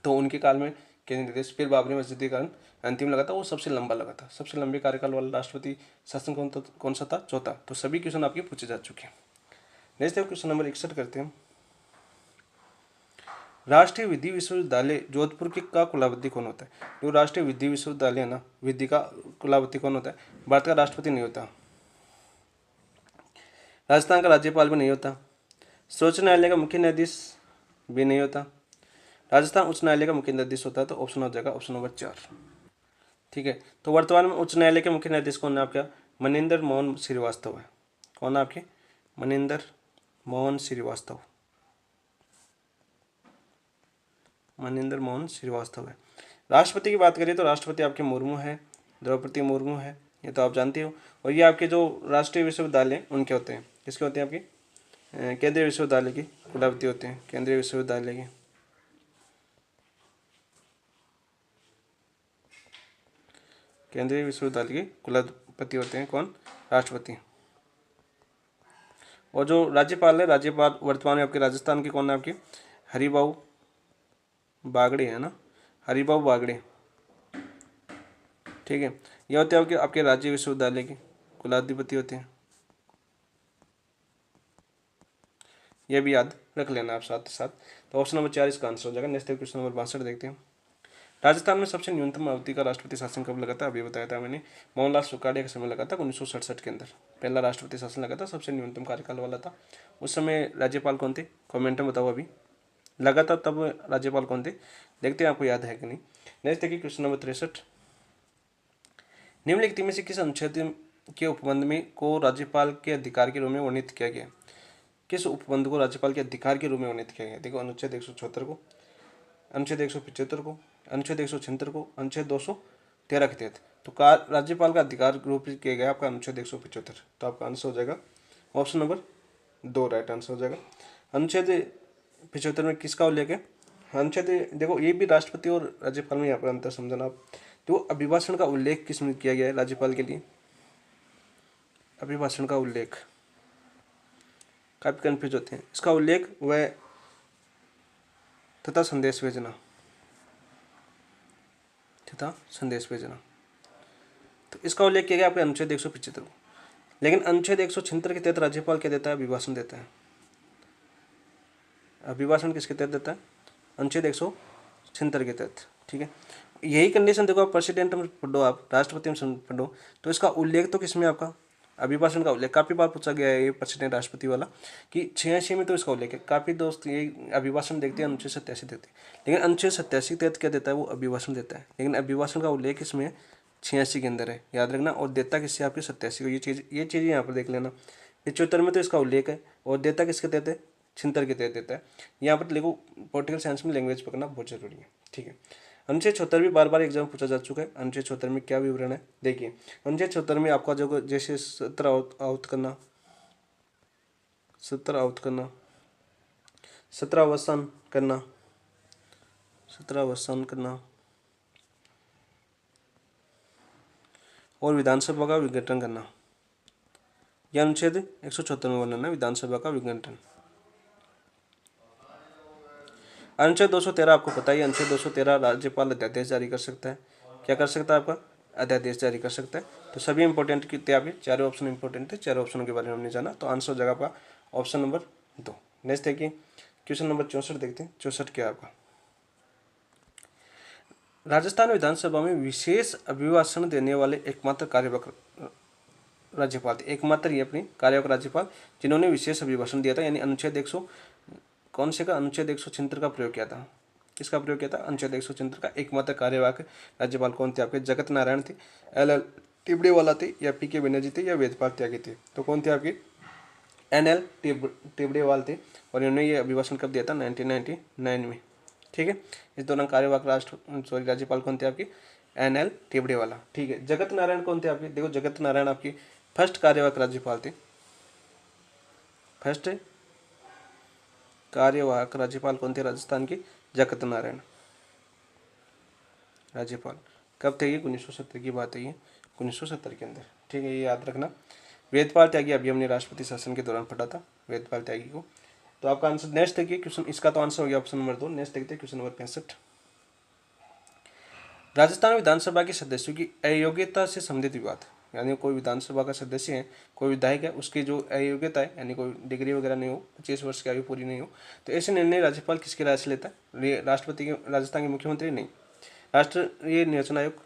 [SPEAKER 1] तो उनके काल में केंद्रीय निर्देश। फिर बाबरी मस्जिद के कारण अंतिम लगा था, वो सबसे लंबा लगा था। सबसे लंबे कार्यकाल वाला राष्ट्रपति शासन कौन सा था, चौथा। तो सभी क्वेश्चन आपके पूछे जा चुके हैं। नेक्स्ट क्वेश्चन नंबर 61 करते हैं। राष्ट्रीय विधि विश्वविद्यालय जोधपुर के का कुलाधिपति कौन होता है। जो राष्ट्रीय विधि विश्वविद्यालय है ना, विधि का कुलाधिपति कौन होता है, भारत का राष्ट्रपति नहीं होता, राजस्थान का राज्यपाल भी नहीं होता, सर्वोच्च न्यायालय का मुख्य न्यायाधीश भी नहीं होता, राजस्थान उच्च न्यायालय का मुख्य न्यायाधीश होता है। तो ऑप्शन हो जाएगा ऑप्शन नंबर 4। ठीक है, तो वर्तमान में उच्च न्यायालय के मुख्य न्यायाधीश कौन है आपका, मनिंदर मोहन श्रीवास्तव है। कौन है आपके, मनिंदर मोहन श्रीवास्तव, मनिंदर मोहन श्रीवास्तव है। राष्ट्रपति की बात करें तो राष्ट्रपति आपके मुर्मू है, द्रौपदी मुर्मू है, ये तो आप जानते हो। और ये आपके जो राष्ट्रीय विश्वविद्यालय उनके होते हैं, किसके होते हैं, आपके केंद्रीय विश्वविद्यालय के कुलाधिपति होते हैं, केंद्रीय विश्वविद्यालय के। केंद्रीय विश्वविद्यालय के कुलाधिपति होते हैं कौन, राष्ट्रपति। और जो राज्यपाल है, राज्यपाल वर्तमान में आपके राजस्थान के कौन है, आपके हरिभाऊ बागड़े है ना, हरिभाऊ बागड़े। ठीक है, ये होते हैं आपके राज्य विश्वविद्यालय के कुलाधिपति होते हैं, ये भी याद रख लेना आप साथ साथ। तो ऑप्शन नंबर 4 इसका आंसर हो जाएगा। नेक्स्ट क्वेश्चन नंबर 62 देखते हैं। राजस्थान में सबसे न्यूनतम अवधि का राष्ट्रपति शासन कब लगा था, अभी बताया था मैंने, मोहनलाल सुखाड़िया के समय लगा था 1967 के अंदर, पहला राष्ट्रपति शासन लगा था, सबसे न्यूनतम कार्यकाल वाला था। उस समय राज्यपाल कौन थे, कमेंट में बताओ, अभी लगा था तब राज्यपाल कौन थे, देखते हैं आपको याद है कि नहीं। नेक्स्ट देखिए क्वेश्चन नंबर 63। निम्नलिखित में से किस अनुच्छेद के उपबंध में को राज्यपाल के अधिकार के रूप में वर्णित किया गया, किस उपबंध को राज्यपाल के अधिकार के रूप में वर्णित किया गया। देखो, अनुच्छेद 174 को, अनुच्छेद 175 को, अनुच्छेद 176 को, अनुच्छेद 213 के तहत। तो राज्यपाल का अधिकार रूप किया गया आपका अनुच्छेद 175। तो आपका आंसर हो जाएगा ऑप्शन नंबर 2 राइट आंसर हो जाएगा। अनुच्छेद 75 में किसका उल्लेख है, अनुच्छेद देखो, ये भी राष्ट्रपति और राज्यपाल में यहाँ पर अंतर समझना आप। तो अभिभाषण का उल्लेख किस में किया गया है राज्यपाल के लिए, अभिभाषण का उल्लेख, काफी कन्फ्यूज होते हैं, इसका उल्लेख वह तथा संदेश भेजना, तथा संदेश भेजना। तो इसका उल्लेख किया गया आपके अनुच्छेद 175 को। लेकिन अनुच्छेद 176 के तहत राज्यपाल क्या देता है, अभिभाषण देता है। अभिभाषण किसके तहत देता है, अनुच्छेद 176 के तहत, ठीक है। यही कंडीशन देखो आप प्रेसिडेंट में पढ़ो, आप राष्ट्रपति में पढ़ो, तो इसका उल्लेख तो किसमें आपका अभिभाषण का उल्लेख काफी बार पूछा गया है ये प्रेसिडेंट राष्ट्रपति वाला कि 86 में तो इसका उल्लेख है। काफी दोस्त ये अभिभाषण देखते हैं, अनुच्छेद 87 देखते हैं, लेकिन अनुच्छेद 87 के तहत क्या देता है, वो अभिभाषण देता है, लेकिन अभिभाषण का उल्लेख इसमें 86 के अंदर है, याद रखना। और देता किससे, आपके 87 को। ये चीज़ यहाँ पर देख लेना। 75 में तो इसका उल्लेख है, और देता किसके तहत है, 76 के तहत देता है। यहाँ पर देखो पॉलिटिकल साइंस में लैंग्वेज पकड़ना बहुत जरूरी है, ठीक है। अनुच्छेद 76 भी बार बार एग्जाम पूछा जा चुका है। अनुच्छेद 76 में क्या विवरण है, देखिए अनुच्छेद 76 में आपका जो जैसे सत्र आहूत करना, सत्र आहूत करना, सत्रावसान करना, सत्रावसान करना, और विधानसभा का विघटन करना, यह अनुच्छेद 176 में वर्णन है, विधानसभा का विघटन। अनुच्छेद 213 आपको पता ही, अनुच्छेद 213 राज्यपाल अध्यादेश जारी कर सकता है। क्या कर सकता है, आपका अध्यादेश जारी कर सकता है। तो सभी इंपॉर्टेंट कितने आपके चारों ऑप्शन इंपॉर्टेंट थे, चारों ऑप्शनों के बारे में हमने जाना। तो आंसर हो जाएगा आपका ऑप्शन नंबर 2। नेक्स्ट देखिए क्वेश्चन नंबर 64 देखते हैं। 64 क्या आपका, राजस्थान विधानसभा में विशेष अभिभाषण देने वाले एकमात्र कार्यवाहक राज्यपाल थे। एकमात्र ये अपनी कार्यवाहक राज्यपाल जिन्होंने विशेष अभिभाषण दिया था, यानी अनुच्छेद 100 कौन से का, अनुच्छेद 176 का प्रयोग किया था। किसका प्रयोग किया था, अनुच्छेद 176 का। एकमात्र कार्यवाहक राज्यपाल कौन थे आपके, जगत नारायण थे, LL टिबड़ेवाला थे, या PK बनर्जी थे, या वेदपाल त्यागी थे। तो कौन थे आपके, NL टिबड़ेवाल थे, और इन्होंने ये अभिभाषण कब दिया था, 1999 में, ठीक है। इस दौरान कार्यवाहक राज्यपाल कौन थे आपके, NL टिबड़ेवाला, ठीक है। जगत नारायण कौन थे आपके, देखो जगत नारायण आपकी फर्स्ट कार्यवाहक राज्यपाल थे। फर्स्ट कार्यवाहक राज्यपाल कौन थे राजस्थान के, जगत नारायण राज्यपाल। कब थे ये, 1970 की बात है ये, 1970 के अंदर, ठीक है, ये याद रखना। वेदपाल त्यागी अभी हमने राष्ट्रपति शासन के दौरान पढ़ा था वेदपाल त्यागी को। तो आपका आंसर नेक्स्ट देखिए क्वेश्चन, इसका तो आंसर हो गया ऑप्शन नंबर 2। नेक्स्ट देखते हैं क्वेश्चन नंबर 65। राजस्थान विधानसभा के सदस्यों की अयोग्यता से संबंधित विवाद, यानी कोई विधानसभा का सदस्य है, कोई विधायक है, उसकी जो अयोग्यता है, यानी कोई डिग्री वगैरह नहीं हो, 25 वर्ष की आयु पूरी नहीं हो, तो ऐसे निर्णय राज्यपाल किसकी राय से लेता है, राष्ट्रपति के, राजस्थान के मुख्यमंत्री नहीं, राष्ट्रीय निर्वाचन आयोग,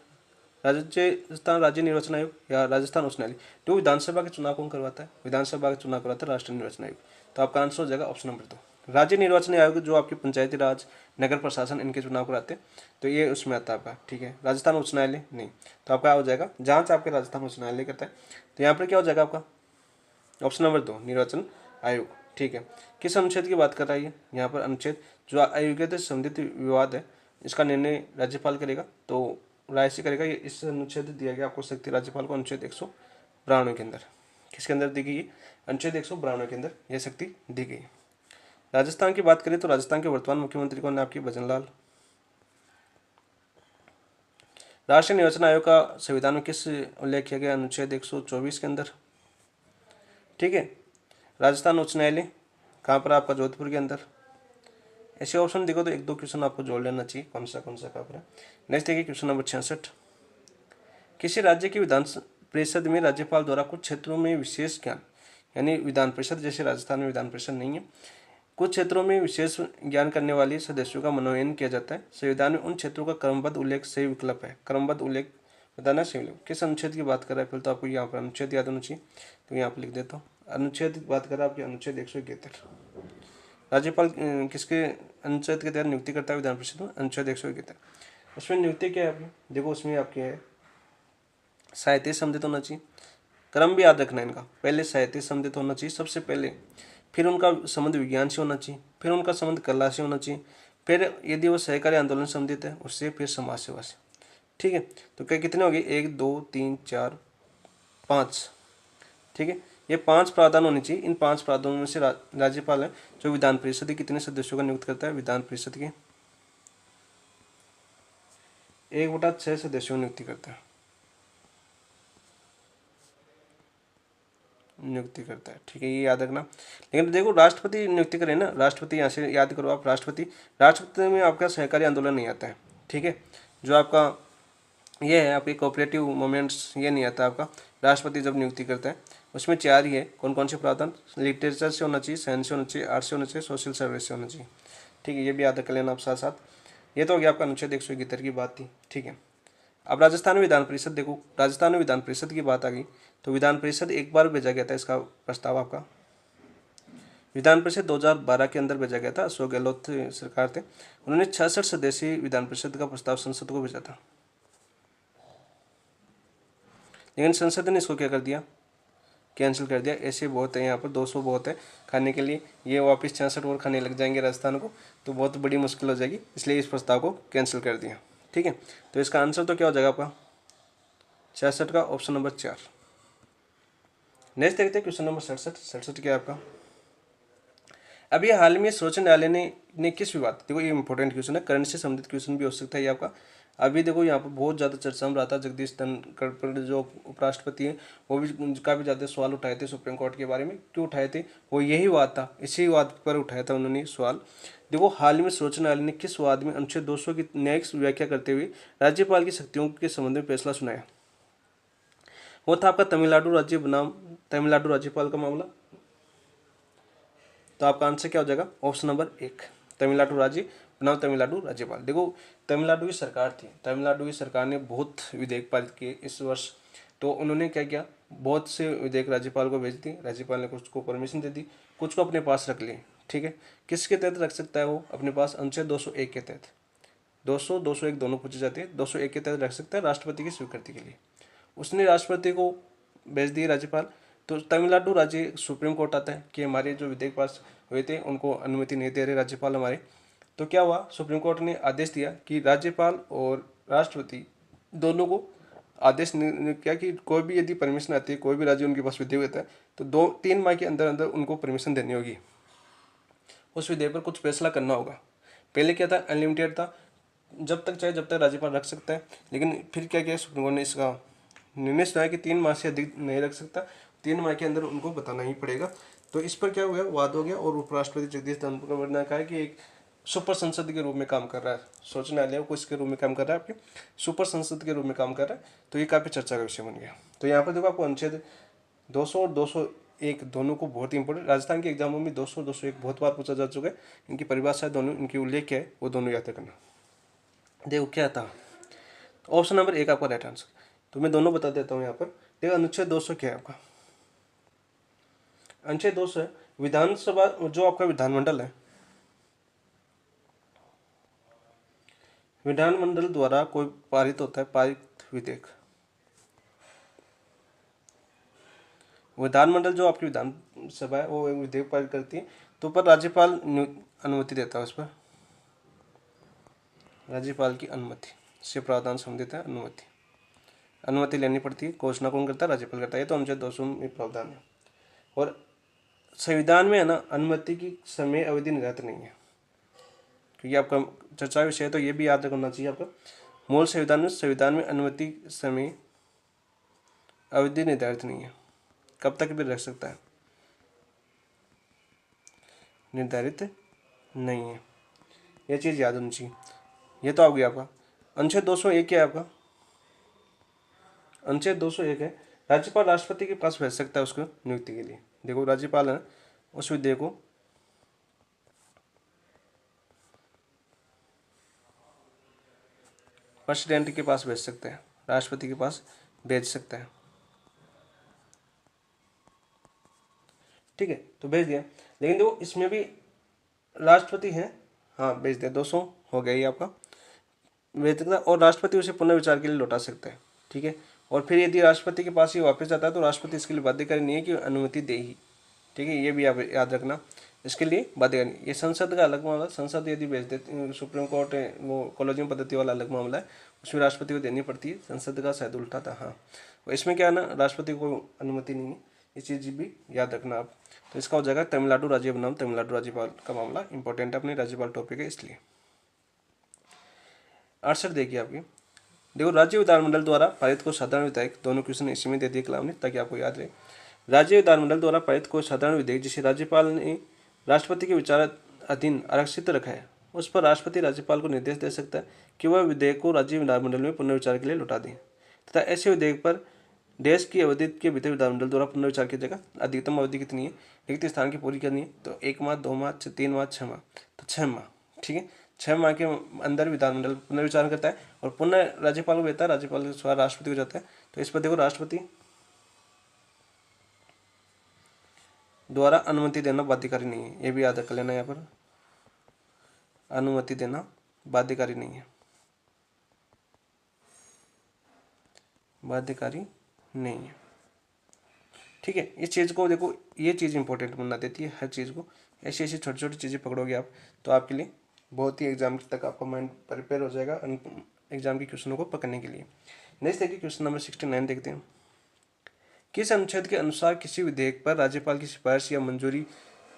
[SPEAKER 1] राजस्थान राज्य निर्वाचन आयोग, या राजस्थान उच्च न्यायालय। तो विधानसभा के चुनाव कौन करवाता है, विधानसभा का चुनाव करवाता है राष्ट्रीय निर्वाचन आयोग। तो आपका आंसर हो जाएगा ऑप्शन नंबर 2। राज्य निर्वाचन आयोग जो आपके पंचायती राज, नगर प्रशासन, इनके चुनाव कराते हैं, तो ये उसमें आता है आपका, ठीक है। राजस्थान उच्च न्यायालय नहीं। तो आपका हो जाएगा जांच आपके राजस्थान उच्च न्यायालय करता है। तो यहाँ पर क्या हो जाएगा आपका ऑप्शन नंबर 2 निर्वाचन आयोग, ठीक है। किस अनुच्छेद की बात कर रहा है ये, यहाँ पर अनुच्छेद जो अयोग्यता से संबंधित विवाद है, इसका निर्णय राज्यपाल करेगा, तो राय से करेगा। ये इस अनुच्छेद दिया गया आपको शक्ति राज्यपाल को, अनुच्छेद 192 के अंदर। किसके अंदर दी गई, अनुच्छेद 192 के अंदर यह शक्ति दी गई। राजस्थान की बात करें तो राजस्थान के वर्तमान मुख्यमंत्री कौन है आपकी, भजनलाल। राष्ट्रीय निर्वाचन आयोग का संविधान में किस उल्लेख किया गया, अनुच्छेद 124 के अंदर, ठीक है। राजस्थान उच्च न्यायालय कहाँ पर आपका, जोधपुर के अंदर। ऐसे ऑप्शन देखो तो 1-2 क्वेश्चन आपको जोड़ लेना चाहिए, कौन सा कहाँ पर है। नेक्स्ट देखिए क्वेश्चन नंबर 66। किसी राज्य की विधान परिषद में राज्यपाल द्वारा कुछ क्षेत्रों में विशेष ज्ञान, यानी विधान परिषद जैसे राजस्थान में विधान परिषद नहीं है, कुछ क्षेत्रों में विशेष ज्ञान करने वाले सदस्यों का मनोनयन किया जाता है। संविधान में उन क्षेत्रों का क्रमबद्ध उल्लेख सही विकल्प है। क्रमबद्ध उल्लेख बताना सही विकल्प। किस अनुच्छेद की बात कर रहा है, फिर तो आपको यहाँ पर अनुच्छेद याद होना चाहिए, तो यहाँ पर लिख देता हूँ। अनुच्छेद की बात कर रहा है आपकी, अनुच्छेद 171। राज्यपाल किसके अनुच्छेद के तहत नियुक्ति करता है विधान परिषद में, अनुच्छेद 171। उसमें नियुक्ति क्या है आपकी, देखो उसमें आपके है साहित्य संबंधित होना चाहिए। क्रम भी याद रखना है इनका, पहले साहित्य संबंधित होना चाहिए सबसे पहले, फिर उनका संबंध विज्ञान से होना चाहिए, फिर उनका संबंध कला से होना चाहिए, फिर यदि वो सहकारी आंदोलन से संबंधित है उससे, फिर समाज सेवा से, ठीक है। तो क्या कितने हो गए, 1 2 3 4 5, ठीक है। ये 5 प्रावधान होने चाहिए। इन 5 प्रावधानों में से राज्यपाल है जो विधान परिषद के कितने सदस्यों का नियुक्त करता है, विधान परिषद के 1/6 सदस्यों की नियुक्ति करता है, नियुक्ति करता है, ठीक है, ये याद रखना। लेकिन देखो राष्ट्रपति नियुक्ति करें ना, राष्ट्रपति यहाँ से याद करो आप, राष्ट्रपति में आपका सहकारी आंदोलन नहीं आता है, ठीक है। जो आपका ये है आपके कोऑपरेटिव मोमेंट्स, ये नहीं आता आपका। राष्ट्रपति जब नियुक्ति करता है उसमें 4 ही है। कौन कौन से प्रावधान? लिटरेचर से होना चाहिए, साइंस से होना चाहिए, आर्ट्स से होना चाहिए, सोशल सर्विस से होना चाहिए। ठीक है, ये भी याद कर लेना आप साथ साथ। ये तो हो गया आपका अनुच्छेद 171 की बात थी। ठीक है, अब राजस्थान में विधान परिषद देखो। राजस्थान में विधान परिषद की बात आ गई तो विधान परिषद एक बार भेजा गया था इसका प्रस्ताव आपका। विधान परिषद 2012 के अंदर भेजा गया था। अशोक गहलोत सरकार थे, उन्होंने 66 सदस्यीय विधान परिषद का प्रस्ताव संसद को भेजा था, लेकिन संसद ने इसको क्या कर दिया? कैंसिल कर दिया। ऐसे बहुत है, यहाँ पर 200 बहुत है खाने के लिए, ये वापस 66 और खाने लग जाएंगे राजस्थान को तो बहुत बड़ी मुश्किल हो जाएगी, इसलिए इस प्रस्ताव को कैंसिल कर दिया। ठीक है, तो इसका आंसर तो क्या हो जाएगा आपका 66 का ऑप्शन नंबर 4। नेक्स्ट देखते हैं क्वेश्चन नंबर 67 क्या है आपका। अभी हाल में सर्वोच्च न्यायालय ने किस विवाद, देखो ये इंपॉर्टेंट क्वेश्चन है, करंट से संबंधित क्वेश्चन भी हो सकता है ये आपका। अभी देखो यहाँ पर बहुत ज़्यादा चर्चा में रहा था, जगदीश धनखड़ पर जो उपराष्ट्रपति हैं वो भी काफ़ी ज़्यादा सवाल उठाए थे सुप्रीम कोर्ट के बारे में। क्यों उठाए थे? वो यही वाद था, इसी वाद पर उठाया था उन्होंने सवाल। देखो हाल में सर्वोच्च न्यायालय ने किस वाद में अनुच्छेद 200 की न्यायिक व्याख्या करते हुए राज्यपाल की शक्तियों के संबंध में फैसला सुनाया? वो था आपका तमिलनाडु राज्य बनाम तमिलनाडु राज्यपाल का मामला। तो आपका आंसर क्या हो जाएगा? ऑप्शन नंबर 1, तमिलनाडु राज्य बनाम तमिलनाडु राज्यपाल। देखो तमिलनाडु की सरकार थी, तमिलनाडु की सरकार ने बहुत विधेयक पारित किए इस वर्ष, तो उन्होंने क्या किया, बहुत से विधेयक राज्यपाल को भेज दी, राज्यपाल ने कुछ को परमिशन दे दी, कुछ को अपने पास रख ली। ठीक है, किसके तहत रख सकता है वो अपने पास? अनुच्छेद 201 के तहत। 200 201 दोनों पूछे जाते हैं। 201 के तहत रख सकता है राष्ट्रपति की स्वीकृति के लिए। उसने राष्ट्रपति को भेज दिए राज्यपाल, तो तमिलनाडु राज्य सुप्रीम कोर्ट आता है कि हमारे जो विधेयक पास हुए थे उनको अनुमति नहीं दे रहे राज्यपाल हमारे। तो क्या हुआ, सुप्रीम कोर्ट ने आदेश दिया कि राज्यपाल और राष्ट्रपति दोनों को आदेश किया कि कोई भी यदि परमिशन आती है, कोई भी राज्य उनके पास विधेयक होता है तो 2-3 माह के अंदर अंदर उनको परमिशन देनी होगी, उस विधेयक पर कुछ फैसला करना होगा। पहले क्या था, अनलिमिटेड था, जब तक चाहे जब तक राज्यपाल रख सकता है, लेकिन फिर क्या किया सुप्रीम कोर्ट ने इसका निर्णय सुनाया कि 3 माह से अधिक नहीं रख सकता, 3 माह के अंदर उनको बताना ही पड़ेगा। तो इस पर क्या हो गया, वाद हो गया, और उपराष्ट्रपति जगदीश धनखड़ ने कहा कि एक सुपर संसद के रूप में काम कर रहा है, सर्वोच्च न्यायालय को इसके रूप में काम कर रहा है, आपके सुपर संसद के रूप में काम कर रहा है। तो ये काफ़ी चर्चा का विषय बन गया। तो यहाँ पर देखो आपको अनुच्छेद 200 और 201 दोनों को बहुत इंपॉर्टेंट, राजस्थान के एग्जामों में 200 और 201 बहुत बार पूछा जा चुका है। इनकी परिभाषा दोनों, इनकी उल्लेख क्या है वो दोनों याद करना। देखो क्या था, ऑप्शन नंबर 1 आपका राइट आंसर। तो मैं दोनों बता देता हूँ यहाँ पर। देखो अनुच्छेद 200 क्या है आपका? अनुच्छेद 200 है विधानसभा, जो आपका विधानमंडल है, विधानमंडल द्वारा कोई पारित होता है, पारित विधेयक, विधानमंडल जो आपकी विधानसभा है वो विधेयक पारित करती है, तो पर राज्यपाल अनुमति देता है, उस पर राज्यपाल की अनुमति से प्रावधान संबंधित है। अनुमति लेनी पड़ती है। घोषणा कौन करता है? राज्यपाल करता है। तो अनुच्छेद 200 में प्रावधान है। और संविधान में है ना, अनुमति की समय अवधि निर्धारित नहीं है, क्योंकि आपका चर्चा विषय है तो ये भी याद रखना चाहिए आपका। मूल संविधान में अनुमति समय अवधि निर्धारित नहीं है, कब तक भी रख सकता है, निर्धारित नहीं है, यह चीज़ याद होनी चाहिए। ये तो आ गया आपका। अनुच्छेद 201 क्या है आपका? अनुच्छेद 201 है राज्यपाल राष्ट्रपति के पास भेज सकता है उसको नियुक्ति के लिए। देखो राज्यपाल है उस विधेयक को प्रेसिडेंट के पास भेज सकते हैं, राष्ट्रपति के पास भेज सकता है। ठीक है, तो भेज दिया, लेकिन देखो इसमें भी राष्ट्रपति है, हाँ भेज दिया, 200 हो गया ये आपका भेज सकता है, और राष्ट्रपति उसे पुनर्विचार के लिए लौटा सकता है। ठीक है, और फिर यदि राष्ट्रपति के पास ये वापस जाता है तो राष्ट्रपति इसके लिए बाध्यकारी नहीं है कि अनुमति दे ही। ठीक है, ये भी आप याद रखना, इसके लिए बाध्यकारी नहीं। ये संसद का अलग मामला, संसद यदि भेज देती, सुप्रीम कोर्ट वो कॉलेजियम पद्धति वाला अलग मामला है, उसमें राष्ट्रपति को देनी पड़ती है। संसद का शायद उल्टा था, हाँ। इसमें क्या है ना, राष्ट्रपति को अनुमति नहीं है, ये चीज़ भी याद रखना आप। तो इसका हो जाएगा तमिलनाडु राज्य बनाम तमिलनाडु राज्यपाल का मामला, इंपॉर्टेंट है, अपने राज्यपाल टॉपिक है इसलिए। 68 देखिए आपकी। देखो राज्य विधानमंडल द्वारा पारित को साधारण विधेयक, दोनों क्वेश्चन इसी में दे दिए कलाम ने ताकि आपको याद रहे। राज्य विधानमंडल द्वारा पारित कोई साधारण विधेयक जिसे राज्यपाल ने राष्ट्रपति के विचार अधीन आरक्षित रखा है, उस पर राष्ट्रपति राज्यपाल को निर्देश दे सकता है कि वह विधेयक को राज्य विधानमंडल में पुनर्विचार के लिए लौटा दें तथा ऐसे विधेयक पर देश की अवधि के भीतर विधानमंडल द्वारा पुनर्विचार किया जाएगा। अधिकतम अवधि कितनी है, लिखित स्थान की पूरी करनी है, तो 1 माह, 2 माह, 3 माह, 6 माह, तो 6 माह। ठीक है, 6 माह के अंदर विधानमंडल पुनर्विचार करता है और पुनः राज्यपाल को देता है, राज्यपाल के बाद राष्ट्रपति को जाता है। तो इस पर देखो राष्ट्रपति द्वारा अनुमति देना बाध्यकारी नहीं है, ये भी याद कर लेना। यहाँ पर अनुमति देना बाध्यकारी नहीं है, बाध्यकारी नहीं है। ठीक है, इस चीज़ को देखो, ये चीज़ इंपॉर्टेंट बना देती है हर चीज़ को। ऐसी ऐसी छोटी छोटी चीज़ें पकड़ोगे आप तो आपके लिए बहुत ही एग्जाम तक आपका माइंड प्रिपेयर हो जाएगा एग्जाम के क्वेश्चनों को पकड़ने के लिए। नेक्स्ट देखिए क्वेश्चन नंबर 69 देखते हैं। किस अनुच्छेद के अनुसार किसी विधेयक पर राज्यपाल की सिफारिश या मंजूरी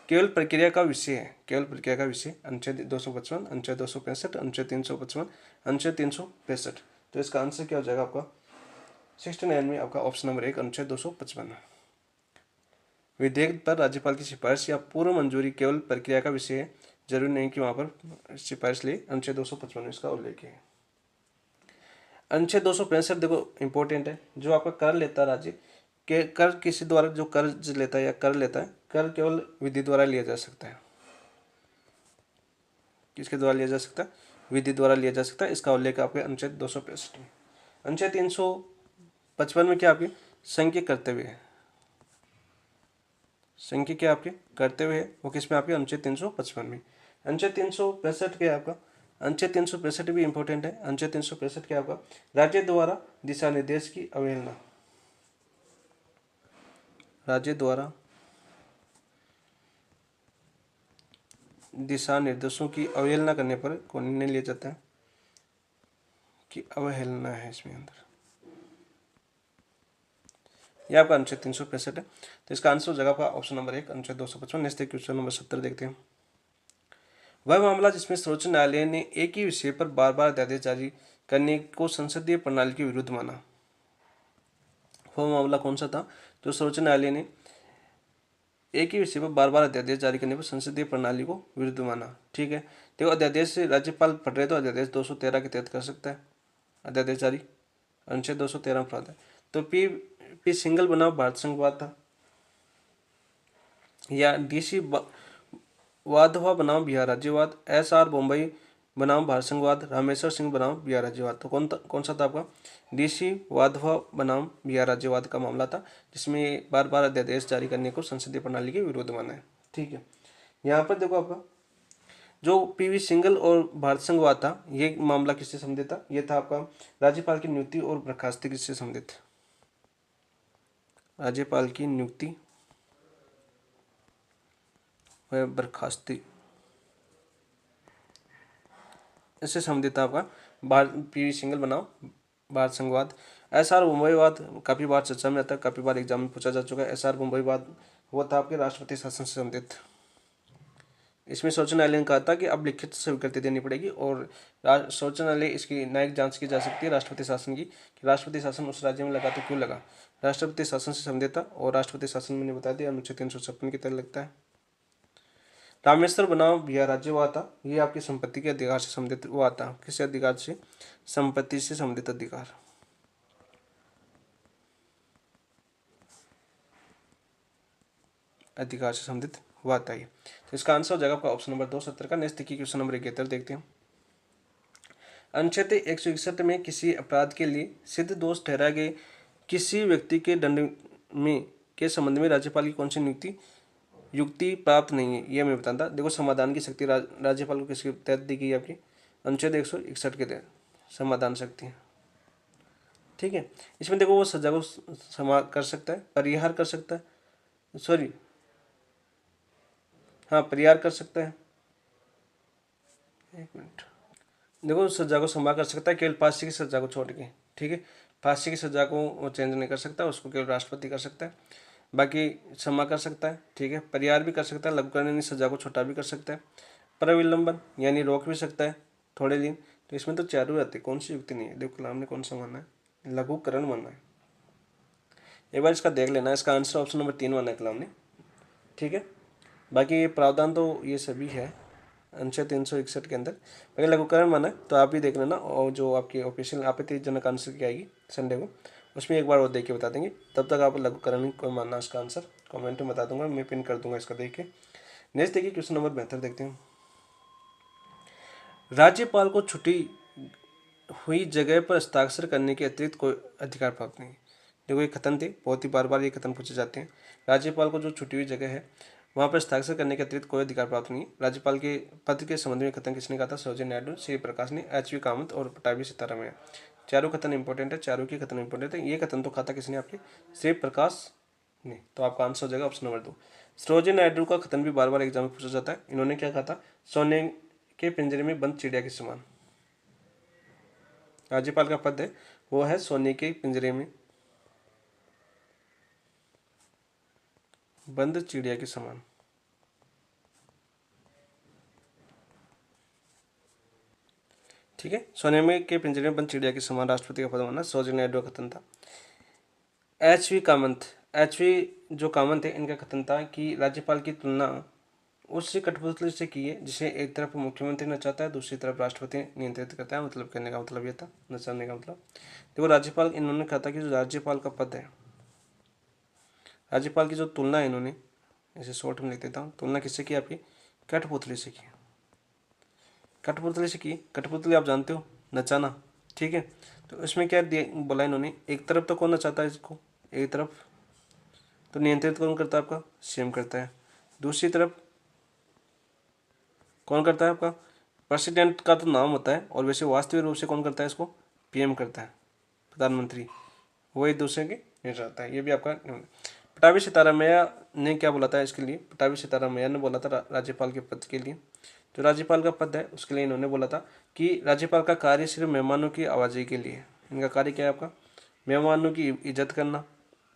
[SPEAKER 1] केवल प्रक्रिया का विषय है? केवल प्रक्रिया का विषय, अनुच्छेद 255, अनुच्छेद 265, अनुच्छेद 355, अनुच्छेद 365। तो इसका आंसर क्या हो जाएगा आपका 69 में? आपका ऑप्शन नंबर 1 अनुच्छेद 255। विधेयक पर राज्यपाल की सिफारिश या पूर्व मंजूरी केवल प्रक्रिया का विषय है, जरूरी नहीं कि वहां पर सिफारिश ले। अनुच्छेद 255 में इसका उल्लेख है। अनुच्छेद 265 देखो इंपॉर्टेंट है, जो आपका कर लेता है राज्य के, कर किसी द्वारा जो कर्ज लेता है या कर लेता है, कर केवल विधि द्वारा लिया जा सकता है। किसके द्वारा लिया जा सकता है? विधि द्वारा लिया जा सकता है। इसका उल्लेख आपके अनुच्छेद 265 में। अनुच्छेद 355 में क्या आपके संघ कर्तव्य है, संघ क्या आपके कर्तव्य है, वो किसमें आपके अनुच्छेद 355 में। अनुच्छेद 365 क्या है आपका? अनुच्छेद 365 भी इंपॉर्टेंट है। अनुच्छेद 365 क्या आपका? राज्य द्वारा दिशा निर्देश की अवहेलना, राज्य द्वारा दिशा निर्देशों की अवहेलना करने पर कौन निर्णय लिया जाता है कि अवहेलना है इसमें अंदर। यह आपका अनुच्छेद 365 है। तो इसका आंसर हो जाएगा आपका ऑप्शन नंबर 1 अनुच्छेद 255। नेक्स्ट क्वेश्चन नंबर 70 देखते हैं। वह मामला जिसमें सर्वोच्च न्यायालय ने एक ही विषय पर बार बार अध्यादेश जारी करने को संसदीय प्रणाली के विरुद्ध माना, वह मामला कौन सा था? जो सर्वोच्च न्यायालय ने एक ही विषय पर बार बार अध्यादेश जारी करने पर संसदीय प्रणाली को विरुद्ध माना। ठीक है, देखो अध्यादेश से राज्यपाल पढ़ रहे तो अध्यादेश 213 के तहत कर सकता है अध्यादेश जारी, अनुच्छेद 213 अपराध है। तो पी सिंगल बनाम भारत संघवाद था, या डीसी वाधवा बनाम बिहार राज्यवाद, SR बम्बई बनाम भारत संघवाद, रामेश्वर सिंह बनाम बिहार राज्यवाद। तो कौन सा था आपका? डीसी वाधवा बनाम बिहार राज्यवाद का मामला था, जिसमें बार बार अध्यादेश जारी करने को संसदीय प्रणाली के विरोध माना है। ठीक है, यहाँ पर देखो आपका जो PV सिंगल और भारत संघवाद था, ये मामला किससे संबंधित था? ये था आपका राज्यपाल की नियुक्ति और बर्खास्ती किससे संबंधित? राज्यपाल की नियुक्ति व बर्खास्ती इससे संबंधित था आपका PV सिंगल बनाम भारत संघवाद। SR बम्बईवाद काफ़ी बार चर्चा में आता है, काफ़ी बार एग्जाम में पूछा जा चुका है। SR बम्बईवाद वो था आपके राष्ट्रपति शासन से संबंधित। इसमें सर्वोच्च न्यायालय ने कहा था कि अब लिखित स्वीकृति देनी पड़ेगी और सर्वोच्च न्यायालय इसकी न्यायिक जांच की जा सकती है राष्ट्रपति शासन की, कि राष्ट्रपति शासन उस राज्य में लगा तो क्यों लगा। राष्ट्रपति शासन से संबंधित था और राष्ट्रपति शासन मैंने बता दिया अनुच्छेद 356 के तहत लगता है। रामेश्वर बनाम बिहार राज्यवाद था, ये आपकी संपत्ति के अधिकार से संबंधित हुआ था। किस अधिकार से? संपत्ति से संबंधित अधिकार। अधिकार से संबंधित हुआ था ये। तो इसका आंसर हो जाएगा आपका ऑप्शन नंबर 270 का। नेक्स्ट देखिए क्वेश्चन नंबर 71 देखते हैं। अनुच्छेद 161 में किसी अपराध के लिए सिद्ध दोष ठहराए गए किसी व्यक्ति के दंड में के संबंध में राज्यपाल की कौन सी युक्ति प्राप्त नहीं है, यह मैं बताता। देखो समाधान की शक्ति राज्यपाल को किसके तहत दी गई आपकी? अनुच्छेद 161 के तहत समाधान शक्ति। ठीक है, इसमें देखो वो सजा को क्षमा कर सकता है, परिहार कर सकता है, सॉरी हाँ परिहार कर सकता है। एक मिनट, देखो सजा को क्षमा कर सकता है केवल फांसी की सजा को छोड़ के। ठीक है, फांसी की सजा को वो चेंज नहीं कर सकता, उसको केवल राष्ट्रपति कर सकता है। बाकी क्षमा कर सकता है। ठीक है, परिहार भी कर सकता है, लघुकरण सजा को छोटा भी कर सकता है, प्रविलंबन यानी रोक भी सकता है थोड़े दिन। तो इसमें तो चारों आते, कौन सी युक्ति नहीं है? देखो कलाम ने कौन सा माना है? लघुकरण माना है। एक बार इसका देख लेना, इसका आंसर ऑप्शन नंबर 3 माना है कलाम ने। ठीक है, बाकी ये प्रावधान तो ये सभी है। अनुच्छेद 361 के अंदर अगर लघुकरण माना है तो आप भी देख लेना, और जो आपकी ऑफिशियल आपत्तिजनक आंसर की आएगी संडे को, उसमें एक बार वो देख के बता देंगे। तब तक आप लघुकरण को मानना, उसका आंसर कमेंट में बता दूंगा, मैं पिन कर दूंगा इसका देख के। नेक्स्ट देखिए क्वेश्चन नंबर 72 देखते हैं। राज्यपाल को छुट्टी हुई जगह पर हस्ताक्षर करने के अतिरिक्त कोई अधिकार प्राप्त नहीं। देखो ये कथन थे, बहुत ही बार बार ये कथन पूछे जाते हैं। राज्यपाल को जो छुट्टी हुई जगह है वहाँ पर हस्ताक्षर करने के अतिरिक्त कोई अधिकार प्राप्त नहीं है। राज्यपाल के पद के संबंध में कथन किसने कहा था? सरोजिनी नायडू, श्री प्रकाश ने, एच.वी. कामत और पटाभी सीतारामैया। चारों कथन इंपॉर्टेंट है, चारों की कथन इंपॉर्टेंट है। ये कथन तो कहा था किसने? आपके श्री प्रकाश ने। तो आपका आंसर हो जाएगा ऑप्शन नंबर 2। सरोजिनी नायडू का कथन भी बार बार एग्जाम में पूछा जाता है। इन्होंने क्या कहा था? सोने के पिंजरे में बंद चिड़िया के समान। राज्यपाल का पद है वो है सोने के पिंजरे में बंद चिड़िया के समान। ठीक है, सोने में के पिंजरे में बंद चिड़िया के समान राष्ट्रपति का पद माना सरोजिनी नायडू का कथन था। एच.वी. जो कामत है, इनका कथन था कि राज्यपाल की तुलना उससे कठपुतली से की है जिसे एक तरफ मुख्यमंत्री नचाता है, दूसरी तरफ राष्ट्रपति नियंत्रित करता है। मतलब कहने का मतलब ये था, नचाने का मतलब। देखो राज्यपाल, इन्होंने कहा था कि जो राज्यपाल का पद है, राज्यपाल की जो तुलना है, इन्होंने ऐसे शॉर्ट में लिख देता हूँ, तुलना किससे की? आपकी कठपुतली से की। कठपुतली से की। कठपुतली आप जानते हो, नचाना। ठीक है, तो इसमें क्या बोला इन्होंने? एक तरफ तो कौन नचाता है इसको? एक तरफ तो नियंत्रित कौन करता है? आपका सीएम करता है। दूसरी तरफ कौन करता है? आपका प्रेसिडेंट का तो नाम होता है, और वैसे वास्तविक रूप से कौन करता है इसको? पीएम करता है, प्रधानमंत्री। वो एक दूसरे के नीचे रहता है। ये भी आपका। पटाभी सीतारामैया ने क्या बोला था इसके लिए? पटाभी सीतारामैया ने बोला था राज्यपाल के पद के लिए, जो राज्यपाल का पद है उसके लिए इन्होंने बोला था कि राज्यपाल का कार्य सिर्फ मेहमानों की आवाजाही के लिए। इनका कार्य क्या है? आपका मेहमानों की इज्जत करना।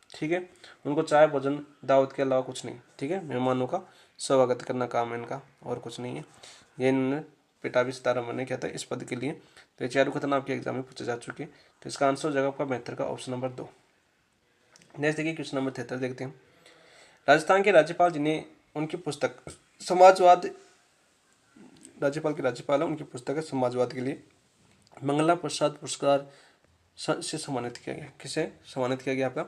[SPEAKER 1] ठीक है, उनको चाय भोजन दावत के अलावा कुछ नहीं। ठीक है, मेहमानों का स्वागत करना काम है इनका, और कुछ नहीं है। ये इन्होंने पटाभी सीतारामन ने किया था इस पद के लिए। तो ये चारों कथन आपके एग्जाम में पूछे जा चुके हैं। तो इसका आंसर हो जाएगा आपका 72 का ऑप्शन नंबर 2। नेक्स्ट देखिए क्वेश्चन नंबर 73 देखते हैं। राजस्थान के राज्यपाल जिन्हें उनकी पुस्तक समाजवाद, राज्यपाल के राज्यपाल है, उनकी पुस्तक है समाजवाद के लिए मंगला प्रसाद पुरस्कार से सम्मानित किया गया। किसे सम्मानित किया गया? आपका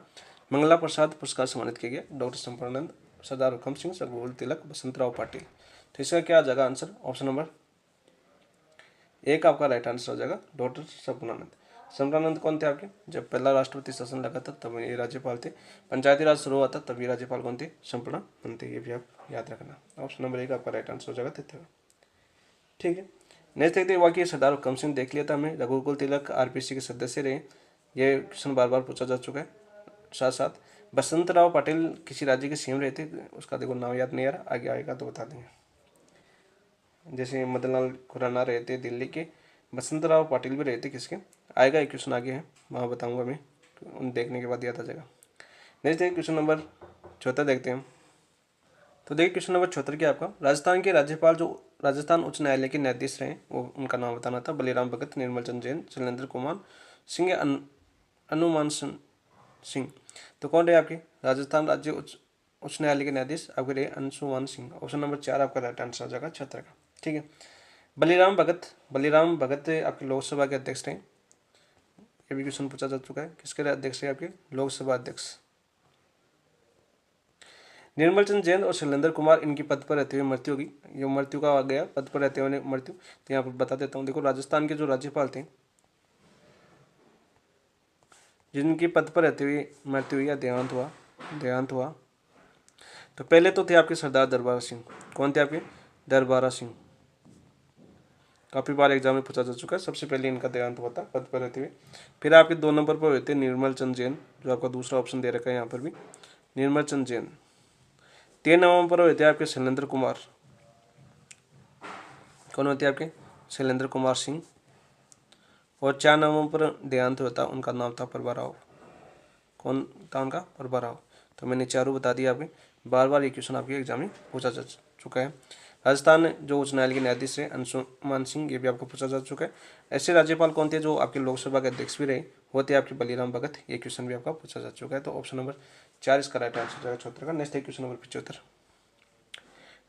[SPEAKER 1] मंगला प्रसाद पुरस्कार सम्मानित किया गया डॉक्टर संपूर्णानंद, सरदार हुकम सिंह, सरगोविंद तिलक, बसंतराव पाटिल। तो इसका क्या आ जाएगा आंसर? ऑप्शन नंबर 1 आपका राइट आंसर हो जाएगा डॉक्टर संपूर्णानंद। संपूर्णानंद कौन थे आपके? जब पहला राष्ट्रपति शासन लगा था तब ये राज्यपाल थे। पंचायती राज शुरू हुआ था तब ये राज्यपाल कौन थे? संपूर्णानंद थे। ये भी आप याद रखना। ऑप्शन नंबर 1 आपका राइट आंसर हो जाएगा 73। ठीक है, नेक्स्ट देखते हैं वाकई सरदार हुकम सिंह देख लिया था हमने। रघुकुल तिलक आरपीसी के सदस्य रहे, ये क्वेश्चन बार बार पूछा जा चुका है। साथ साथ बसंतराव पाटिल किसी राज्य के सीएम रहे थे, उसका देखो नाम याद नहीं आ रहा, आगे आएगा तो बता देंगे। जैसे मदन लाल खुराना रहे थे दिल्ली के, बसंतराव पाटिल भी रहे थे किसके? आएगा एक क्वेश्चन आगे है, वहाँ बताऊंगा मैं, उन देखने के बाद याद आ जाएगा। नेक्स्ट देखिए क्वेश्चन नंबर 74 देखते हैं। तो देखिए क्वेश्चन नंबर 74 क्या आपका? राजस्थान के राज्यपाल जो राजस्थान उच्च न्यायालय के न्यायाधीश रहे, वो उनका नाम बताना था। बलीराम भगत, निर्मल चंद जैन, शैलेंद्र कुमार सिंह, अनुमान सिंह। तो कौन रहे आपके राजस्थान राज्य उच्च न्यायालय के न्यायाधीश? आपके रहे अंशुमान सिंह। ऑप्शन नंबर 4 आपका राइट आंसर हो जाएगा 76 का। ठीक है, बलीराम भगत आपके लोकसभा के अध्यक्ष रहे। ये भी क्वेश्चन पूछा जा चुका है। किसके अध्यक्ष है? आपके लोकसभा अध्यक्ष। निर्मल चंद जैन और शैलेंद्र कुमार, इनकी पद पर रहते हुए मृत्यु होगी। ये मृत्यु का आ गया, पद पर रहते हुए मृत्यु। तो यहाँ पर बता देता हूँ। देखो राजस्थान के जो राज्यपाल थे जिनकी पद पर रहते हुए मृत्यु हुई या देहांत हुआ, तो पहले तो थे आपके सरदार दरबारा सिंह। कौन थे आपके? दरबारा सिंह। काफ़ी बार एग्जाम में पूछा जा चुका है। सबसे पहले इनका देहांत हुआ था पद पर रहते हुए। फिर आपके 2 नंबर पर हुए थे निर्मल चंद जैन, जो आपका दूसरा ऑप्शन दे रखा है यहाँ पर भी, निर्मल चंद जैन। 3 नवंबर पर हुए थे आपके शैलेंद्र कुमार। कौन होते आपके? शैलेंद्र कुमार सिंह। और 4 नवंबर पर देहांत हुआ था, उनका नाम था प्रभा राव। कौन था उनका? प्रभा राव। तो मैंने चारों बता दिया। आपके बार बार ये क्वेश्चन आपके एग्जाम में पूछा जा चुका है। राजस्थान जो उच्च न्यायालय के न्यायाधीश है अंशुमान सिंह, ये भी आपको पूछा जा चुका है। ऐसे राज्यपाल कौन थे जो आपके लोकसभा के अध्यक्ष भी रहे? वो थे आपके बलीराम भगत। ये क्वेश्चन भी आपका पूछा जा चुका है। तो ऑप्शन नंबर 4 इसका राइट आंसर हो जाएगा 74 का। नेक्स्ट है क्वेश्चन नंबर 75।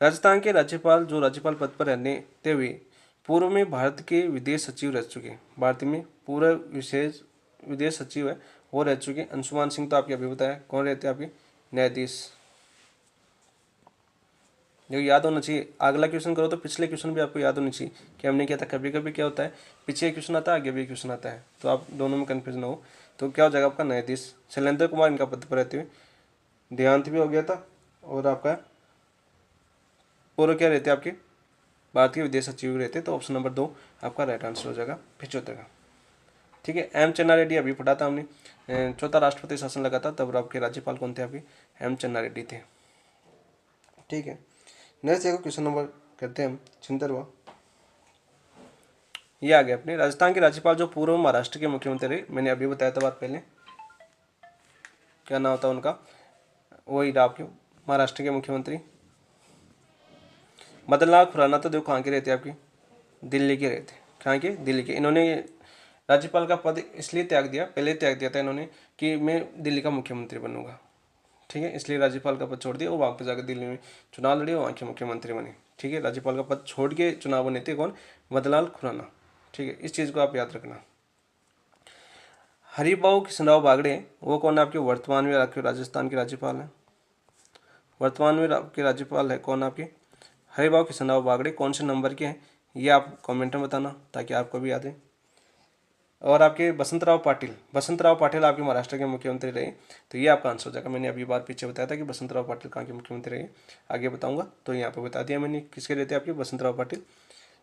[SPEAKER 1] राजस्थान के राज्यपाल जो राज्यपाल पद पर रहते हुए पूर्व में भारत के विदेश सचिव रह चुके, भारत में पूर्व विशेष विदेश सचिव है वो रह चुके अंशुमान सिंह। तो आपके अभी बताया कौन रहते हैं आपके न्यायाधीश, जो याद होना चाहिए। अगला क्वेश्चन करो तो पिछले क्वेश्चन भी आपको याद होनी चाहिए कि हमने क्या था। कभी कभी क्या होता है पीछे एक क्वेश्चन आता है आगे भी क्वेश्चन आता है, तो आप दोनों में कन्फ्यूज ना हो। तो क्या हो जाएगा आपका न्यायाधीश शैलेंद्र कुमार इनका पद पर रहते हुए, देहांत भी हो गया था, और आपका पूर्व क्या रहते आपके भारतीय विदेश सचिव रहते। तो ऑप्शन नंबर 2 आपका राइट आंसर हो जाएगा 75 का। ठीक है, एम चन्ना रेड्डी अभी पढ़ा था हमने, चौथा राष्ट्रपति शासन लगा था तब आपके राज्यपाल कौन थे आपके एम चन्ना रेड्डी थे। ठीक है, नेक्स्ट देखो क्वेश्चन नंबर करते हैं हम 76वां। ये आ गया अपने राजस्थान के राज्यपाल जो पूर्व महाराष्ट्र के मुख्यमंत्री रहे, मैंने अभी बताया था बात पहले, क्या नाम था उनका, वही रहा आपके महाराष्ट्र के मुख्यमंत्री मदन लाल खुराना। तो देखो कहाँ के रहते आपकी दिल्ली के रहते, कहाँ के दिल्ली के। इन्होंने राज्यपाल का पद इसलिए त्याग दिया, पहले त्याग दिया था इन्होंने कि मैं दिल्ली का मुख्यमंत्री बनूंगा। ठीक है, इसलिए राज्यपाल का पद छोड़ दिया और वहाँ पर जाकर दिल्ली में चुनाव लड़े और वहाँ के मुख्यमंत्री बने। ठीक है, राज्यपाल का पद छोड़ के चुनाव बने थे कौन, मदनलाल खुराना। ठीक है, इस चीज़ को आप याद रखना। हरिभाऊ किशनराव बागड़े वो कौन है आपके वर्तमान में आपके राजस्थान के राज्यपाल हैं। वर्तमान में आपके राज्यपाल है कौन आपके हरिभाऊ किशनराव बागड़े। कौन से नंबर के हैं ये आप कमेंट में बताना ताकि आपको भी याद है। और आपके बसंतराव पाटिल आपके महाराष्ट्र के मुख्यमंत्री रहे। तो ये आपका आंसर हो जाएगा। मैंने अभी बार पीछे बताया था कि बसंतराव पाटिल कहाँ के मुख्यमंत्री रहे, आगे बताऊंगा। तो यहाँ पे बता दिया मैंने किसके रहते आपके बसंतराव पाटिल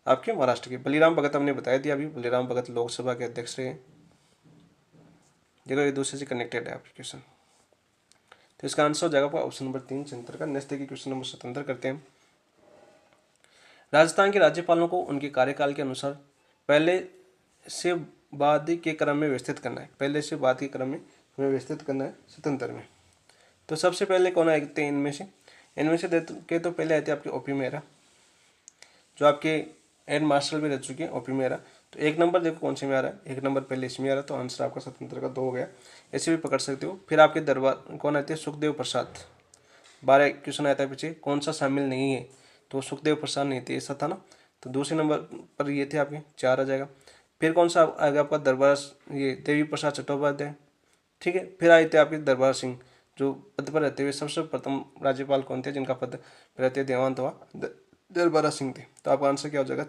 [SPEAKER 1] आपके महाराष्ट्र के। बलीराम भगत हमने बताया दिया अभी, बलीराम भगत लोकसभा के अध्यक्ष रहे। देखो ये दूसरे से कनेक्टेड है आपके क्वेश्चन। तो इसका आंसर हो जाएगा आपका ऑप्शन नंबर 3 76 का। नेक्स्ट देखिए क्वेश्चन नंबर 77 करते हैं। राजस्थान के राज्यपालों को उनके कार्यकाल के अनुसार पहले से बाद के क्रम में व्यवस्थित करना है, पहले से बाद के क्रम में हमें व्यवस्थित करना है स्वतंत्र में। तो सबसे पहले कौन आए थे इनमें से के तो पहले आए थे आपके ओपी मेहरा जो आपके एयर मार्शल भी रह चुके हैं ओपी मेहरा। तो एक नंबर देखो कौन से में आ रहा है, एक नंबर पहले इसमें आ रहा है। तो आंसर आपका स्वतंत्र का 2 हो गया, ऐसे भी पकड़ सकते हो। फिर आपके दरबार कौन आते हैं सुखदेव प्रसाद। 12 क्वेश्चन आया था पीछे कौन सा शामिल नहीं है, तो सुखदेव प्रसाद नहीं थे, ऐसा था ना। तो दूसरे नंबर पर ये थे आपके 4 आ जाएगा। फिर कौन सा आएगा आपका दरबार ये देवी प्रसाद चट्टोपाध्याय। ठीक है, फिर आए थे आपके दरबार सिंह जो पद पर रहते हुए सबसे प्रथम राज्यपाल कौन थे जिनका पद पर रहते देवांत हुआ दरबारा सिंह थे। तो आपका आंसर क्या हो जाएगा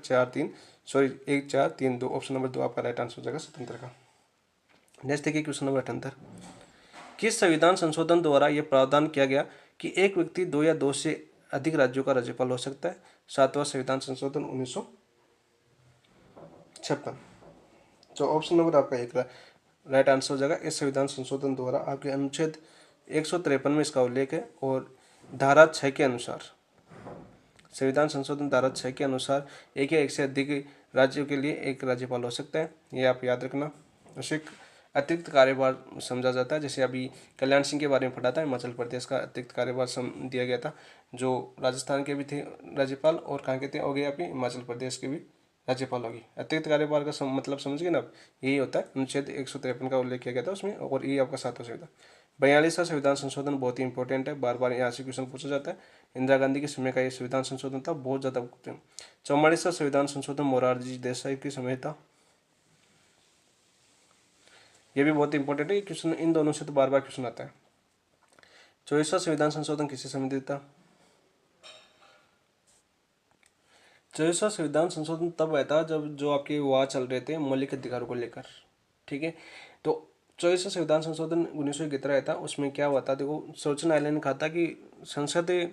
[SPEAKER 1] 1 4 3 2 ऑप्शन नंबर 2 आपका राइट आंसर हो जाएगा स्वतंत्र का। नेक्स्ट देखिए क्वेश्चन नंबर 78। किस संविधान संशोधन द्वारा यह प्रावधान किया गया कि एक व्यक्ति 2 या 2 से अधिक राज्यों का राज्यपाल हो सकता है। 7वां संविधान संशोधन 1956। तो ऑप्शन नंबर आपका 1 राइट आंसर हो जाएगा। इस संविधान संशोधन द्वारा आपके अनुच्छेद 153 में इसका उल्लेख है और धारा 6 के अनुसार संविधान संशोधन धारा 6 के अनुसार एक या एक से अधिक राज्यों के लिए एक राज्यपाल हो सकता है, ये आप याद रखना। उसे एक अतिरिक्त कार्यभार समझा जाता है, जैसे अभी कल्याण सिंह के बारे में पढ़ा था, हिमाचल प्रदेश का अतिरिक्त कार्यभार दिया गया था, जो राजस्थान के भी थे राज्यपाल और कहाँ के थे हो गए आपके हिमाचल प्रदेश के भी राज्यपाल होगी। अतिरिक्त कार्यभार का मतलब समझ गए ना आप, यही होता है। अनुच्छेद 153 का उल्लेख किया गया था उसमें, और ये आपका 7वां संविधान। 42वां संविधान संशोधन बहुत ही इंपॉर्टेंट है, बार बार यहाँ से क्वेश्चन पूछा जाता है। इंदिरा गांधी के समय का ये संविधान संशोधन था, बहुत ज़्यादा। 44वां संविधान संशोधन मोरारजी देसाई के समय था, ये भी बहुत इंपॉर्टेंट है। क्वेश्चन इन दोनों से तो बार बार क्वेश्चन आता है। 24वां संविधान संशोधन किससे संबंधित था। 24वां संविधान संशोधन तब आया था जब जो आपके विवाद चल रहे थे मौलिक अधिकारों को लेकर। ठीक है, तो 24वां संविधान संशोधन 1971 आया था। उसमें क्या हुआ था, देखो सर्वोच्च न्यायालय ने कहा था कि संसद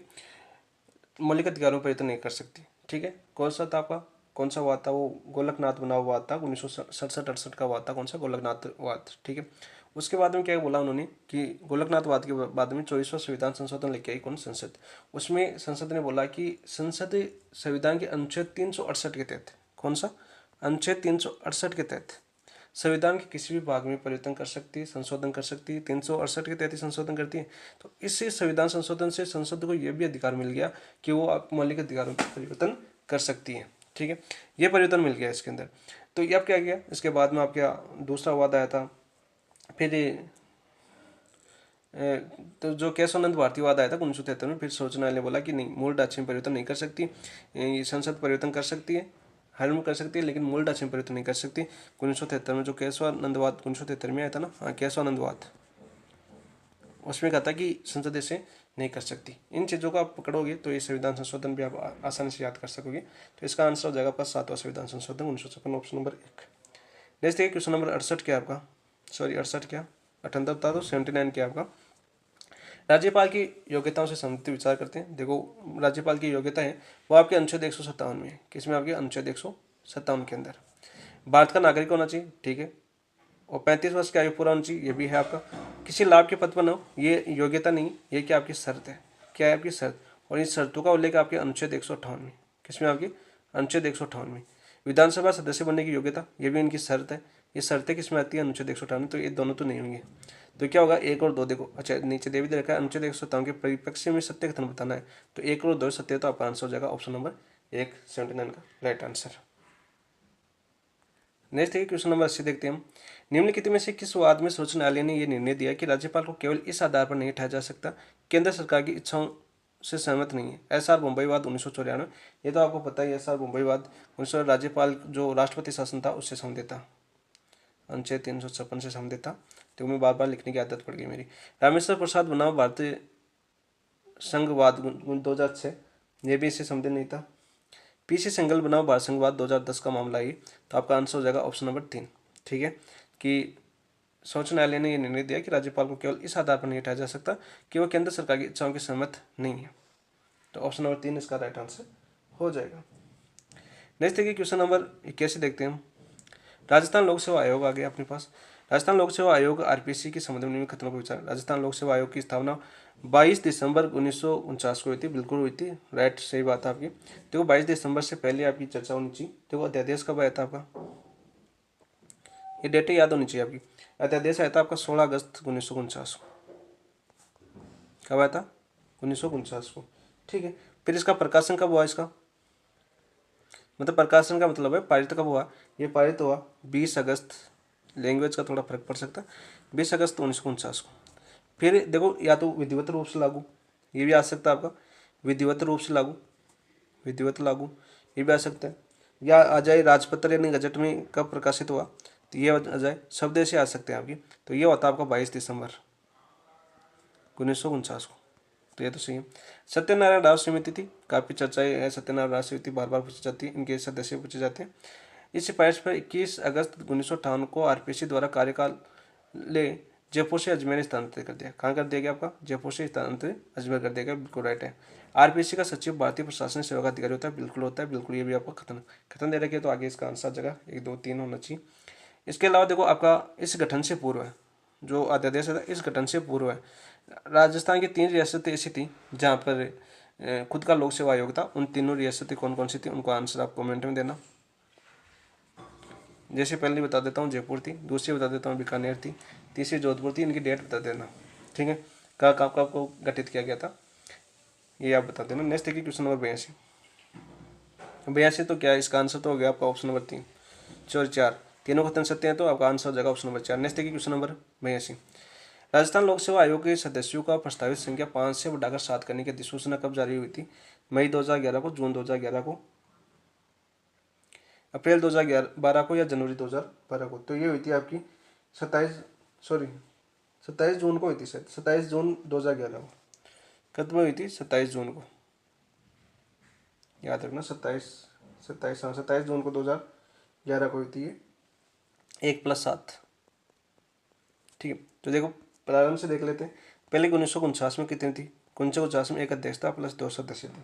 [SPEAKER 1] मौलिक अधिकारों पर तो नहीं कर सकती। ठीक है, कौन सा था आपका, कौन सा हुआ था, वो गोलकनाथ बना हुआ था 1967-68 का हुआ था, कौन सा गोलकनाथ वाद। ठीक है, उसके बाद में क्या बोला उन्होंने कि गोलकनाथ वाद के बाद में 24वां संविधान संशोधन लेके आई कौन संसद। उसमें संसद ने बोला कि संसद संविधान के अनुच्छेद 368 के तहत, कौन सा अनुच्छेद 368 के तहत संविधान के किसी भी भाग में परिवर्तन कर सकती है, संशोधन कर सकती है। 368 के तहत ही संशोधन करती है। तो इससे संविधान संशोधन से संसद को यह भी अधिकार मिल गया कि वो आप मौलिक अधिकारों में परिवर्तन कर सकती है। ठीक है, ये परिवर्तन मिल गया इसके अंदर। तो ये अब क्या गया, इसके बाद में आपका दूसरा वादा आया था। फिर तो जो केशवानंद भारतीयवाद आया था 1973 में, फिर सर्वोच्च न्यायालय ने बोला कि नहीं, मूल ढांचे में परिवर्तन नहीं कर सकती, ये संसद परिवर्तन कर सकती है, हर में कर सकती है, लेकिन मूल ढांचे में परिवर्तन नहीं कर सकती। 1973 में जो केशवानंदवाद 1973 में आया था ना, हाँ केशवानंदवाद, उसमें कहा था कि संसद इसे नहीं कर सकती। इन चीज़ों को आप पकड़ोगे तो ये संविधान संशोधन भी आप आसानी से याद कर सकोगे। तो इसका आंसर हो जाएगा आपका 7वां संविधान संशोधन 1956, ऑप्शन नंबर 1। नेक्स्ट देखिए क्वेश्चन नंबर 68 क्या आपका, सॉरी 68 क्या 78 बता दो, 79 क्या आपका। राज्यपाल की योग्यताओं से संबंधित विचार करते हैं। देखो राज्यपाल की योग्यता है वो आपके अनुच्छेद 157 में है। किसमें? आपके अनुच्छेद 157 के अंदर। भारत का नागरिक होना चाहिए, ठीक है, और 35 वर्ष की आयु पूरा होनी चाहिए, ये भी है आपका। किसी लाभ के पद पर न हो, ये योग्यता नहीं, ये क्या आपकी शर्त है, क्या है आपकी शर्त, और इस शर्तों का उल्लेख आपके अनुच्छेद 158 में। किसमें? आपकी अनुच्छेद 158 में। विधानसभा सदस्य बनने की योग्यता, ये भी इनकी शर्त है। ये शर्तें किसमें आती है? अनुच्छेद 158 में। तो ये दोनों तो नहीं होंगे, तो क्या होगा? 1 और 2 देखो, अच्छा नीचे दे भी दे रखा है अनुच्छेद 157 के परिप्रेक्ष्य में सत्य कथन बताना है, तो 1 और 2 सत्य, तो आपका आंसर हो जाएगा ऑप्शन नंबर 1, 79 का राइट आंसर। नेक्स्ट देखिए क्वेश्चन नंबर 80 देखते हैं हम। निम्नलिखित में से किस वाद में सर्वोच्च न्यायालय ने यह निर्णय दिया कि राज्यपाल को केवल इस आधार पर नहीं हटाया जा सकता केंद्र सरकार की इच्छाओं से सहमत नहीं है? एसआर बम्बईवाद 1994, ये तो आपको पता ही है। एसआर बम्बईवाद 19, राज्यपाल जो राष्ट्रपति शासन था उससे संबंधित था, अनुच्छेद 356 से संबंधित था। तो मैं बार बार लिखने की आदत पड़ गई मेरी। रामेश्वर प्रसाद बनाम भारतीय संघवाद 2006, ये भी इससे संबंधित नहीं था। पीसी सिंघल बनाम भारत संघवाद 2010 का मामला है, तो आपका आंसर हो जाएगा ऑप्शन नंबर 3, ठीक है, कि सर्वोच्च न्यायालय ने यह निर्णय दिया कि राज्यपाल को केवल इस आधार पर नहीं हटाया जा सकता कि वह केंद्र सरकार की इच्छाओं के सहमत नहीं है। तो ऑप्शन नंबर 3 इसका राइट आंसर हो जाएगा। नेक्स्ट देखिए क्वेश्चन नंबर 81 देखते हैं हम। राजस्थान लोक सेवा आयोग आ गया अपने पास। राजस्थान लोक सेवा आयोग आरपीसी के संबंध में निम्न कथनों को विचार। राजस्थान लोक सेवा आयोग की स्थापना 22 दिसंबर 1949 को हुई थी, बिल्कुल हुई थी, राइट, सही बात है आपकी। देखो 22 दिसंबर से पहले आपकी चर्चा होनी चाहिए। देखो अध्यादेश कब आया था आपका, ये डेटें याद होनी चाहिए आपकी। अध्यादेश आया था आपका 16 अगस्त 1949 को। कब आया था? 1949 को, ठीक है। फिर इसका प्रकाशन कब हुआ? इसका मतलब प्रकाशन का मतलब है पारित कब हुआ? ये पारित हुआ 20 अगस्त, लैंग्वेज का थोड़ा फर्क पड़ सकता है, 20 अगस्त 1949 को। फिर देखो या तो विधिवत रूप से लागू, ये भी आ सकता है आपका, विधिवत रूप से लागू, विधिवत लागू, ये भी आ सकता है, या आ जाए राजपत्र यानी गजट में कब प्रकाशित हुआ, तो ये आ जाए, शब्द ऐसे आ सकते हैं आपकी। तो ये होता है आपका 22 दिसंबर 1949 को, तो ये तो सही है। सत्यनारायण राव समिति थी, काफ़ी चर्चाएं है सत्यनारायण राव समिति, बार बार पूछी जाती है, इनके सदस्य पूछे जाते हैं। इस सिफारिश पर 21 अगस्त 1958 को आरपीसी द्वारा कार्यकाल ले जयपुर से अजमेर स्थानांतरित कर दिया। कहाँ कर दिया गया आपका? जयपुर से स्थानांतरित अजमेर कर दिया गया, बिल्कुल राइट है। आरपीसी का सचिव भारतीय प्रशासनिक सेवा का अधिकारी होता है, बिल्कुल होता है, बिल्कुल, ये भी आपको खत्म दे रखी है, तो आगे इसका आंसर जगह 1 2 3 होना चाहिए। इसके अलावा देखो आपका इस गठन से पूर्व है, जो अध्यादेश है इस गठन से पूर्व है, राजस्थान की 3 रियासतें ऐसी थी जहाँ पर खुद का लोक सेवा आयोग था। उन तीनों रियासतें कौन कौन सी थी, उनको आंसर आप कमेंट में देना। जैसे पहले बता देता हूँ, जयपुर थी, दूसरी बता देता हूँ बीकानेर थी, तीसरी जोधपुर थी, इनकी डेट बता देना, ठीक है, कब कब को गठित किया गया था, ये आप बता देना। नेक्स्ट देखिए क्वेश्चन नंबर 82। 82 तो क्या है, इसका आंसर तो हो गया आपका ऑप्शन नंबर 3, 4 तीनों कथन सत्य हैं, तो आपका आंसर हो जाएगा ऑप्शन नंबर 4। नेक्स्ट देखिए क्वेश्चन नंबर 82। राजस्थान लोक सेवा आयोग के सदस्यों का प्रस्तावित संख्या 5 से बढ़ाकर 7 करने की अधिसूचना कब जारी हुई थी? मई 2011 को, जून 2011 को, अप्रैल 2012 को, या जनवरी 2012 को? तो ये हुई थी आपकी 27 जून को हुई थी शायद, 27 जून 2011 को कब हुई थी, 27 जून को, याद रखना, 27 जून को 2011 को हुई थी ये, 1+7, ठीक है। तो देखो प्रारंभ से देख लेते हैं। पहले 1949 में कितनी थी? 1949 में 1 अध्यक्ष था प्लस 2 सदस्य थे।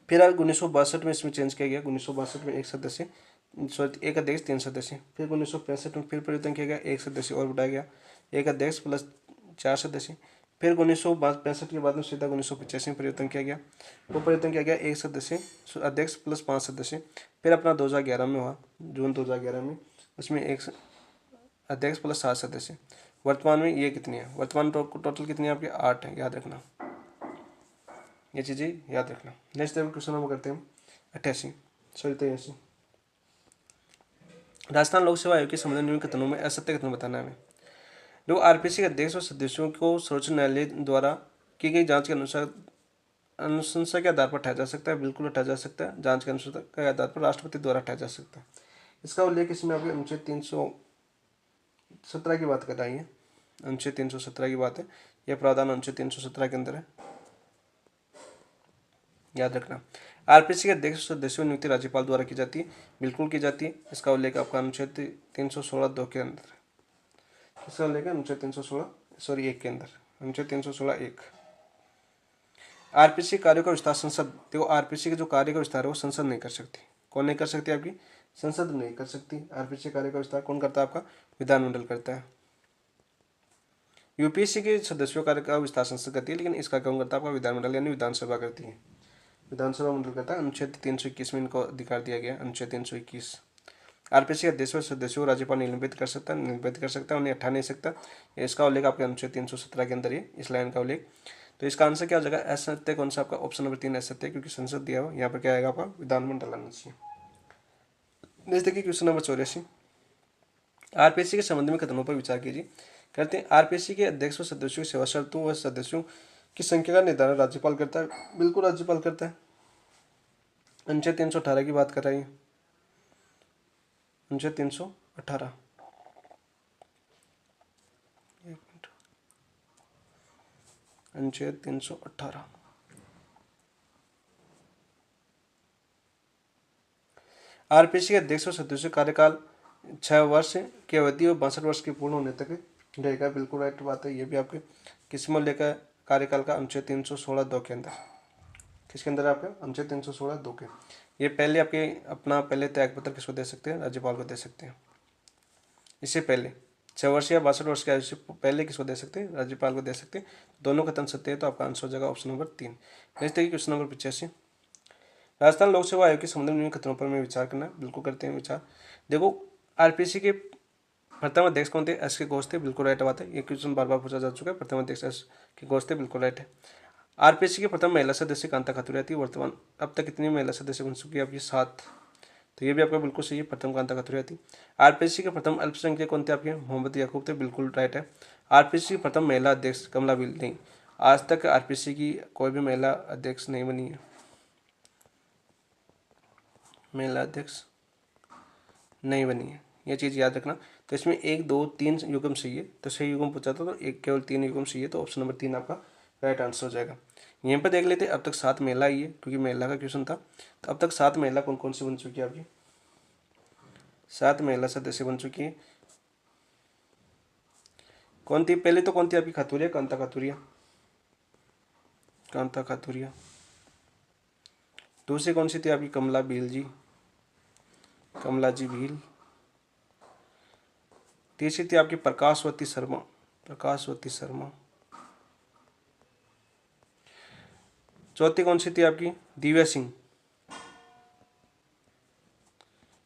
[SPEAKER 1] फिर 1962 में इसमें चेंज किया गया, 1962 में 1 सदस्य, सॉरी 1 अध्यक्ष 3 सदस्य। फिर 1965 में फिर परिवर्तन किया गया, 1 सदस्य और बढ़ाया गया, 1 अध्यक्ष प्लस 4 सदस्य। फिर 1965 के बाद में सीधा 1985 में परिवर्तन किया गया, वो परिवर्तन किया गया 1 सदस्य अध्यक्ष प्लस 5 सदस्य। फिर अपना 2011 में हुआ, जून 2011 में, उसमें 1 अध्यक्ष प्लस 7 सदस्य। वर्तमान में ये कितनी है? वर्तमान टोटल कितनी है आपकी? 8 है, याद रखना, ये चीज़ें याद रखना। नेक्स्ट क्वेश्चन हम करते हैं 88, सॉरी 83। राजस्थान लोक सेवा आयोग के संबंध में निम्न कथनों में असत्य कथन बताना है हमें। जो आरपीसी के अध्यक्ष और सदस्यों को सर्वोच्च न्यायालय द्वारा की गई जांच के अनुसार अनुशंसा के आधार पर हटाया जा सकता है, बिल्कुल हटाया जा सकता है। जांच के अनुसार के आधार पर राष्ट्रपति द्वारा हटाया जा सकता है। इसका उल्लेख इसमें आपके अनुच्छेद 317 की बात कर रही है। अनुच्छेद 317 की बात है, यह प्रावधान अनुच्छेद 317 के अंदर है, याद रखना। आरपीसी के अध्यक्ष सदस्यों की नियुक्ति राज्यपाल द्वारा की जाती है, बिल्कुल की जाती है। इसका उल्लेख आपका अनुच्छेद 316(2) के अंदर है। किसका उल्लेख है? अनुच्छेद 1 के अंदर, अनुच्छेद 316(1). आरपीसी कार्यों का विस्तार संसद, देखो आरपीसी के जो कार्य का विस्तार है वो संसद नहीं कर सकती। कौन नहीं कर सकती? आपकी संसद नहीं कर सकती। आरपीसी कार्य का विस्तार कौन करता है? आपका विधानमंडल करता है। यूपीएससी के सदस्यों कार्य का विस्तार संसद करती है, लेकिन इसका कौन करता है? आपका विधानमंडल यानी विधानसभा करती है। विधानसभा मंडल करता है। अनुच्छेद 321 में इनको अधिकार दिया गया, अनुच्छेद 321। आरपीसी के अध्यक्ष और सदस्यों को राज्यपाल निलंबित कर सकता है, उन्हें हटा नहीं सकता। इसका उल्लेख आपके अनुच्छेद 317 के अंदर है, इस लाइन का उल्लेख। तो इसका आंसर क्या हो जाएगा? असत्य कौन सा? आपका ऑप्शन नंबर 3 असत्य, क्योंकि संसद दिया हुआ, यहाँ पर क्या आएगा? आपका विधानमंडल आना चाहिए। नेक्स्ट देखिए क्वेश्चन नंबर 84। आरपीसी के संबंध में कथनों पर विचार कीजिए। कहते हैं आरपीसी के अध्यक्ष व सदस्यों की सेवा शर्तों व सदस्यों की संख्या का निर्धारण राज्यपाल करता है, बिल्कुल राज्यपाल करता है। अनुच्छेद 318 की बात कर रही है, अनुच्छेद 318। अनुच्छेद 318। आरपीसी के अध्यक्ष और सदस्यों कार्यकाल 6 वर्ष की अवधि और 62 वर्ष के पूर्ण होने तक रहेगा, बिल्कुल राइट बात है। ये भी आपके किस में लेकर कार्यकाल का? अनुच्छेद 316(2) के अंदर। किसके अंदर? आपका अनुच्छेद 316(2) के। ये पहले आपके अपना पहले त्याग पत्र किसको दे सकते हैं? राज्यपाल को दे सकते हैं। इससे पहले 6 वर्ष या 62 वर्ष की आयु से पहले किसको दे सकते हैं? राज्यपाल को दे सकते हैं। दोनों कथन सत्य है, तो आपका आंसर हो जाएगा ऑप्शन नंबर 3। नेक्स्ट देखिए क्वेश्चन नंबर 85। राजस्थान लोक सेवा आयोग के संबंध में कथनों पर मैं विचार करना, बिल्कुल करते हैं विचार। देखो आरपीसी के प्रथम अध्यक्ष कौन थे? एस के घोष थे, बिल्कुल राइट बात है। ये क्वेश्चन बार बार पूछा जा चुका है। प्रथम अध्यक्ष एस के घोष थे, बिल्कुल राइट है। आरपीसी की प्रथम महिला सदस्य कांता खातूरिया थी। वर्तमान अब तक कितनी महिला सदस्य बन चुकी है? आपकी 7। तो ये भी आपका बिल्कुल सही है, प्रथम कांता खातूरिया थी। आरपीसी के प्रथम अल्पसंख्यक कौन थे? आपके मोहम्मद याकूब थे, बिल्कुल राइट है। आरपीसी की प्रथम महिला अध्यक्ष कमला विल नहीं, आज तक आरपीसी की कोई भी महिला अध्यक्ष नहीं बनी है, महिला अध्यक्ष नहीं बनी है, ये चीज़ याद रखना। तो इसमें 1, 2, 3 युग्म सही है, तो सही युग्म पूछा था तो एक केवल 3 युग्म सही है, तो ऑप्शन नंबर 3 आपका राइट आंसर हो जाएगा। यहीं पर देख लेते अब तक 7 महिला आई है, क्योंकि महिला का क्वेश्चन था। तो अब तक 7 महिला कौन कौन सी बन चुकी है? आपकी 7 महिला सदस्य बन चुकी है। कौन थी? पहले तो कौन थी आपकी? खातूरिया, कांता खातूरिया, कांता खातूरिया। दूसरी कौन सी थी आपकी? कमला भील जी, कमला जी भील। तीसरी थी आपकी प्रकाशवती शर्मा, प्रकाशवती शर्मा। चौथी कौन सी थी आपकी? दिव्या सिंह।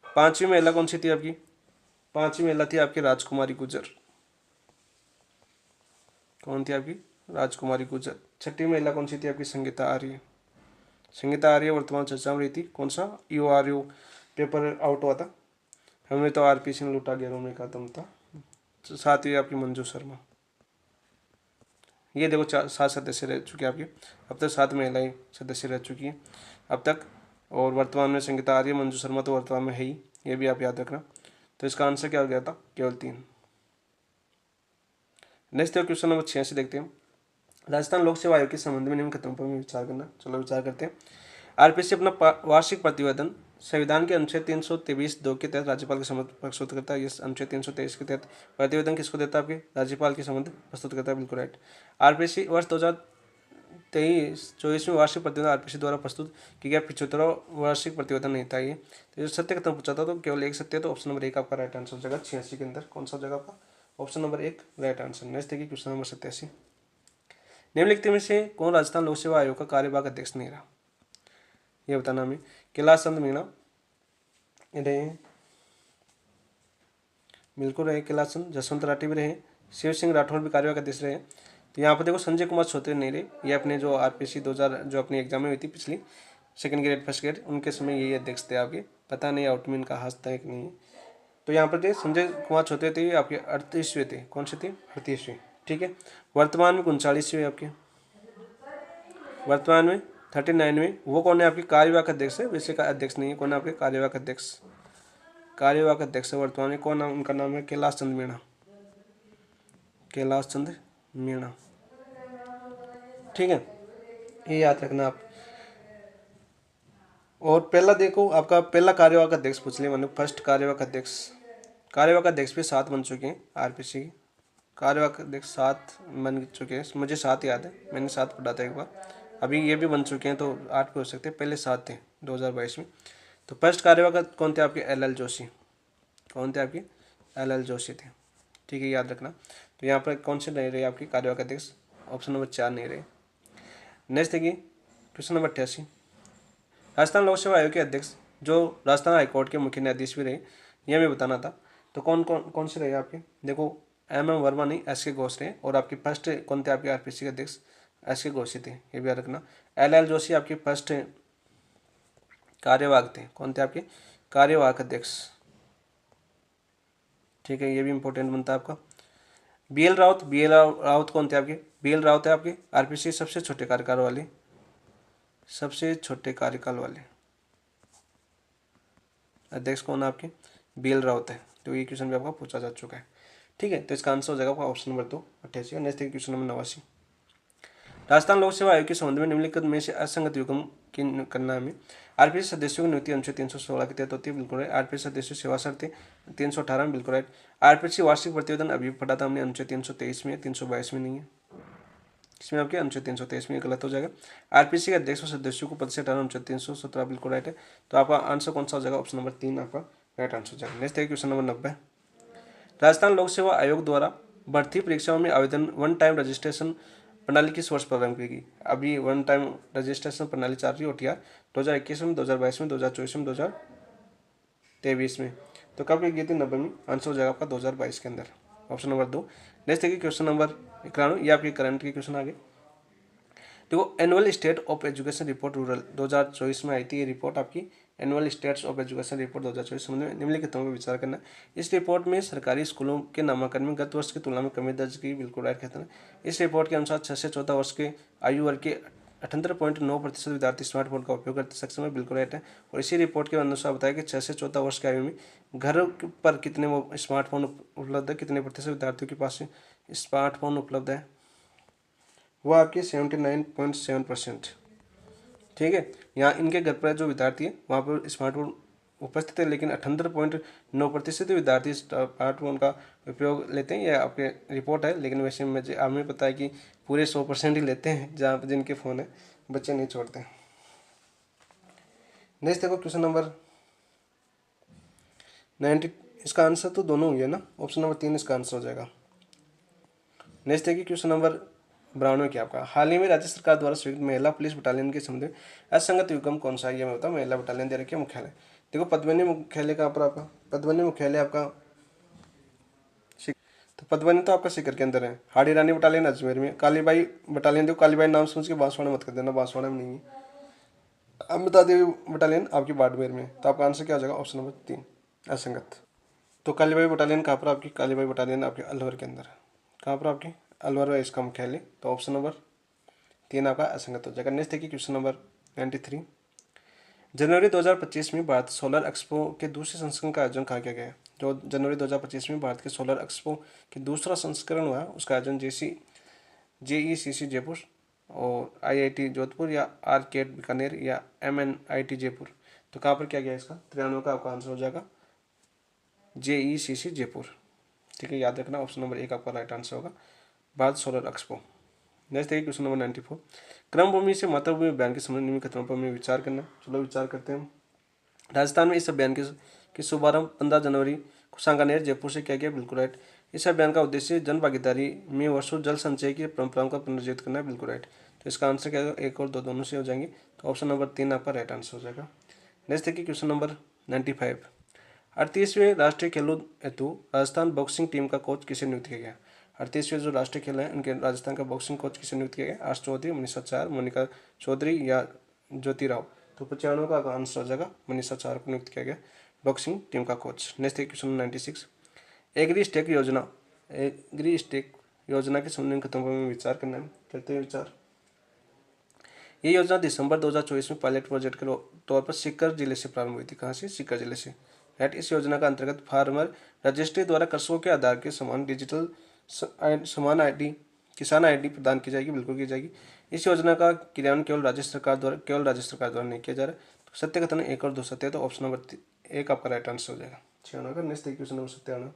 [SPEAKER 1] पांचवी महिला कौन सी थी आपकी? पांचवी महिला थी आपकी राजकुमारी गुजर। कौन थी आपकी? राजकुमारी गुजर। छठी महिला कौन सी थी आपकी? संगीता आर्य। संगीता आर्य वर्तमान चर्चा में रही थी। कौन सा? ईओआरयू पेपर आउट हुआ था, हमें तो आरपीसी ने लूटा गया, रोने का दम था। सातवीं आपकी मंजू शर्मा। ये देखो 7 सदस्य रह चुके हैं आपके, अब तक 7 महिलाएं सदस्य रह चुकी हैं अब तक। और वर्तमान में संगीता आर्य, मंजू शर्मा तो वर्तमान में है ही, ये भी आप याद रखना। तो इसका आंसर क्या हो गया था? केवल 3। नेक्स्ट क्वेश्चन नंबर 86 देखते हैं। राजस्थान लोक सेवा आयोग के संबंध में निम्न कथनों पर विचार करना। चलो विचार करते हैं। आरपीसी अपना वार्षिक प्रतिवेदन संविधान के अनुच्छेद 323(2) के तहत राज्यपाल के समक्ष प्रस्तुत करता है। ये अनुच्छेद 323 के तहत प्रतिवेदन किसको देता है? आपके राज्यपाल के संबंध प्रस्तुत करता है, बिल्कुल राइट। आरपीसी वर्ष 2023-24 वार्षिक प्रतिवेदन आरपीसी द्वारा प्रस्तुत किया गया 75वां वार्षिक प्रतिवेदन नहीं था ये। तो सत्य कथन पूछा था तो केवल एक सत्य, तो ऑप्शन नंबर 1 आपका राइट आंसर हो जाएगा। 86 के अंदर कौन सा हो जाएगा आपका? Option number 1 right answer. Next देखिए क्वेश्चन नंबर 87। निम्नलिखित में से कौन राजस्थान लोक सेवा आयोग का कार्यवाहक अध्यक्ष नहीं रहा? ये बताना हमें। कैलाश चंद मीणा रहे, बिल्कुल रहे कैलाश चंद। जसवंत राठी भी रहे। शिव सिंह राठौर भी कार्यवाहक अध्यक्ष रहे। तो यहाँ पर देखो संजय कुमार छोत्रे नहीं रहे, ये अपने जो आरपीसी 2000 जो अपनी एग्जाम में हुई थी पिछली, सेकंड ग्रेड फर्स्ट ग्रेड, उनके समय यही अध्यक्ष थे आपके। पता नहीं आउटमिन का हाथ था कि नहीं, तो यहाँ पर थे संजय कुमार छोटे थे, ये आपके 38वें थे। कौन से थे? 38वें। ठीक है। वर्तमान में 39वें आपके, वर्तमान में 39वें। वो कौन है? आपके कार्यवाहक अध्यक्ष है, वैसे का अध्यक्ष नहीं है। कौन है आपके? कार्यवाहक अध्यक्ष। कार्यवाहक अध्यक्ष वर्तमान में कौन नाम? उनका नाम है कैलाश चंद्र मीणा। कैलाश चंद्र मीणा। ठीक है, ये याद रखना आप। और पहला देखो, आपका पहला कार्यवाहक अध्यक्ष पूछ लिया मैंने, फर्स्ट कार्यवाहक अध्यक्ष। कार्यवाहक अध्यक्ष भी 7 बन चुके हैं आरपीसी की। कार्यवाहक अध्यक्ष 7 बन चुके हैं, मुझे 7 याद है, मैंने 7 पढ़ा था एक बार। अभी ये भी बन चुके हैं तो 8 भी हो सकते हैं, पहले 7 थे 2022 में। तो फर्स्ट कार्यवाहक कौन थे आपके? LL जोशी। कौन थे आपके? LL जोशी थे। ठीक है, याद रखना। तो यहाँ पर कौन से नहीं रहे आपके कार्यवाहक अध्यक्ष? ऑप्शन नंबर 4 नहीं रहे। नेक्स्ट देखिए क्वेश्चन नंबर 88। राजस्थान लोक सेवा आयोग के अध्यक्ष, जो राजस्थान हाईकोर्ट के मुख्य न्यायाधीश भी रहे, यह हमें बताना था। तो कौन कौन कौन से रहे आपके? देखो, MM वर्मा नहीं, SK घोष रहे। और आपके फर्स्ट कौन थे आपके आरपीसी के अध्यक्ष? SK घोष थे, ये भी याद रखना। LL जोशी आपके फर्स्ट कार्यवाहक थे। कौन थे आपके? कार्यवाहक अध्यक्ष। ठीक है, ये भी इंपॉर्टेंट बनता है आपका। BL रावत। BL रावत कौन थे आपके? BL रावत है आपके आरपीसी सबसे छोटे कार्यकाल वाले, सबसे छोटे कार्यकाल वाले अध्यक्ष कौन है आपके? BL रावत है। तो ये क्वेश्चन भी आपका पूछा जा चुका है। ठीक है, तो इसका आंसर हो जाएगा आपका option number 2 88। Next question number 89। Rajasthan लोक सेवा आयोग के संबंध में निम्नलिखित में से असंगत युग्म की करना में आरपीसी सदस्यों की नियुक्ति अनुच्छेद 316 के तहत होती है, बिल्कुल राइट। आरपीसी सदस्यों सेवा शर्तें 318 में, बिल्कुल राइट। आरपीसी वार्षिक प्रतिवेदन अभी पढ़ा था हमने, अनुच्छेद 323 में, 322 में नहीं है। इसमें आपके अनुच्छेद 323 में गलत हो जाएगा। आरपीसी के अध्यक्ष और सदस्यों को पद से हटाना अनुच्छेद 317 बिल्कुल राइट है। तो आपका आंसर कौन सा हो जाएगा? ऑप्शन नंबर 3 आपका राइट आंसर हो जाएगा। नेक्स्ट है क्वेश्चन नंबर 90। राजस्थान लोक सेवा आयोग द्वारा भर्ती परीक्षाओं में आवेदन वन टाइम रजिस्ट्रेशन प्रणाली किस वर्ष प्रारंभ की गई? अभी वन टाइम रजिस्ट्रेशन प्रणाली चल रही है OTR 2021 में, 2022 में, 2024 में, 2023 में। तो कब की गई थी? 90 में। आंसर हो जाएगा आपका 2022 के अंदर, ऑप्शन नंबर 2। नेक्स्ट देखिए क्वेश्चन नंबर 91। ये आपके करंट के क्वेश्चन आगे। देखो, annual state of education report rural 2024 में आई थी। ये रिपोर्ट आपकी annual states of education report 2024 में निम्नलिखितों पर विचार करना। इस रिपोर्ट में सरकारी स्कूलों के नामांकन में गत वर्ष की तुलना में कमी दर्ज की, बिल्कुल राइट कहते हैं। इस रिपोर्ट के अनुसार 6 से 14 वर्ष के आयु वर्ग के 78.9% विद्यार्थी स्मार्टफोन का उपयोग करते सक्षम है, बिल्कुल राइट है। और इसी रिपोर्ट के अनुसार बताया कि 6 से 14 वर्ष की आयु में घर पर कितने स्मार्टफोन उपलब्ध है, कितने प्रतिशत विद्यार्थियों के पास स्मार्टफोन उपलब्ध है? वो आपके 79.7%। ठीक है, यहाँ इनके घर पर जो विद्यार्थी है वहाँ पर स्मार्टफोन उपस्थित है, लेकिन 78.9% विद्यार्थी स्मार्टफोन का उपयोग लेते हैं। यह आपके रिपोर्ट है, लेकिन वैसे मुझे हमें पता है कि पूरे 100% ही लेते हैं, जहाँ पर जिनके फ़ोन है बच्चे नहीं छोड़ते। नेक्स्ट देखो क्वेश्चन नंबर 90। इसका आंसर तो दोनों हुई है ना, ऑप्शन नंबर 3 इसका आंसर हो जाएगा। नेक्स्ट देखिए क्वेश्चन नंबर 92 क्या आपका। हाल ही में राज्य सरकार द्वारा स्वीकृत महिला पुलिस बटालियन के संबंध में असंगत युग्म कौन सा है? ये मैं बताऊँ। महिला बटालियन दे रखी है मुख्यालय। देखो, पद्मनी मुख्यालय कहाँ पर आपका? पद्मनी मुख्यालय आपका तो पद्मनी तो आपका सीकर के अंदर है। हाड़ी रानी बटालियन अजमेर में। कालीबाई बटालियन, देखो कालीबाई नाम समझ के बांसवाड़ा मत कर देना, बांसवाड़ा में नहीं है। अमृता देवी बटालियन आपकी बाड़मेर में। तो आपका आंसर क्या हो जाएगा? ऑप्शन नंबर 3 असंगत। तो कालीबाई बटालियन कहाँ पर आपकी? कालीबाई बटालियन आपके अलवर के अंदर है। कहाँ पर आपकी? अलवर है इसका मुख्यालय। तो ऑप्शन नंबर 3 आपका असंगत हो जाएगा। नेक्स्ट देखिए क्वेश्चन नंबर 93। जनवरी 2025 में भारत सोलर एक्सपो के दूसरे संस्करण का आयोजन कहाँ किया गया? जो जनवरी 2025 में भारत के सोलर एक्सपो के दूसरा संस्करण हुआ, उसका आयोजन JECC जयपुर और IIT जोधपुर या आरकेड बीकानेर या MNIT जयपुर। तो कहाँ पर किया गया? इसका 93 का आपका आंसर हो जाएगा JECC जयपुर। ठीक है, याद रखना, ऑप्शन नंबर 1 आपका राइट आंसर होगा, भारत सोलर एक्सपो। नेक्स्ट देखिए क्वेश्चन नंबर 94। क्रमभूमि से मातृभूमि अभियान के संबंध में खतरों पर हमें विचार करना। चलो विचार करते हैं। राजस्थान में इस अभियान के शुभारंभ 15 जनवरी को सांगानेर जयपुर से किया गया, बिल्कुल राइट। इस अभियान का उद्देश्य जन भागीदारी में वर्षों जल संचय की परंपराओं का पुनर्जीवित करना है, बिल्कुल राइट। तो इसका आंसर क्या होगा? 1 और 2 दोनों से हो जाएंगे। तो ऑप्शन नंबर 3 आपका राइट आंसर हो जाएगा। नेक्स्ट देखिए क्वेश्चन नंबर 95। 38वें राष्ट्रीय खेलों हेतु राजस्थान बॉक्सिंग टीम का कोच किसे नियुक्त किया गया? 38वें जो राष्ट्रीय खेल है उनके राजस्थान का बॉक्सिंग कोच किसे नियुक्त किया गया? आश चौधरी, मनीषा चार, मोनिका चौधरी या ज्योति राव। तो 95 का आंसर हो जाएगा मनीषा चार को नियुक्त किया गया। बॉक्सिंग टीम का कोच। नेक्स्ट है क्वेश्चन 96। एग्री स्टेक योजना के संबंध खत्म में विचार करना है। करते हैं विचार। ये योजना दिसंबर 2024 में पायलट प्रोजेक्ट के तौर पर सीकर जिले से प्रारंभ हुई थी। कहाँ से? सीकर जिले से। राइट। इस योजना का अंतर्गत फार्मर रजिस्ट्री द्वारा कृषकों के आधार के समान डिजिटल समान आईडी किसान आईडी प्रदान की जाएगी। बिल्कुल की जाएगी। इस योजना का क्रियान्वयन केवल राज्य सरकार द्वारा नहीं किया जा रहा है। तो सत्य कथन 1 और 2 सत्य है, तो ऑप्शन नंबर 1 आपका राइट आंसर हो जाएगा। 96 का। Next question number 97।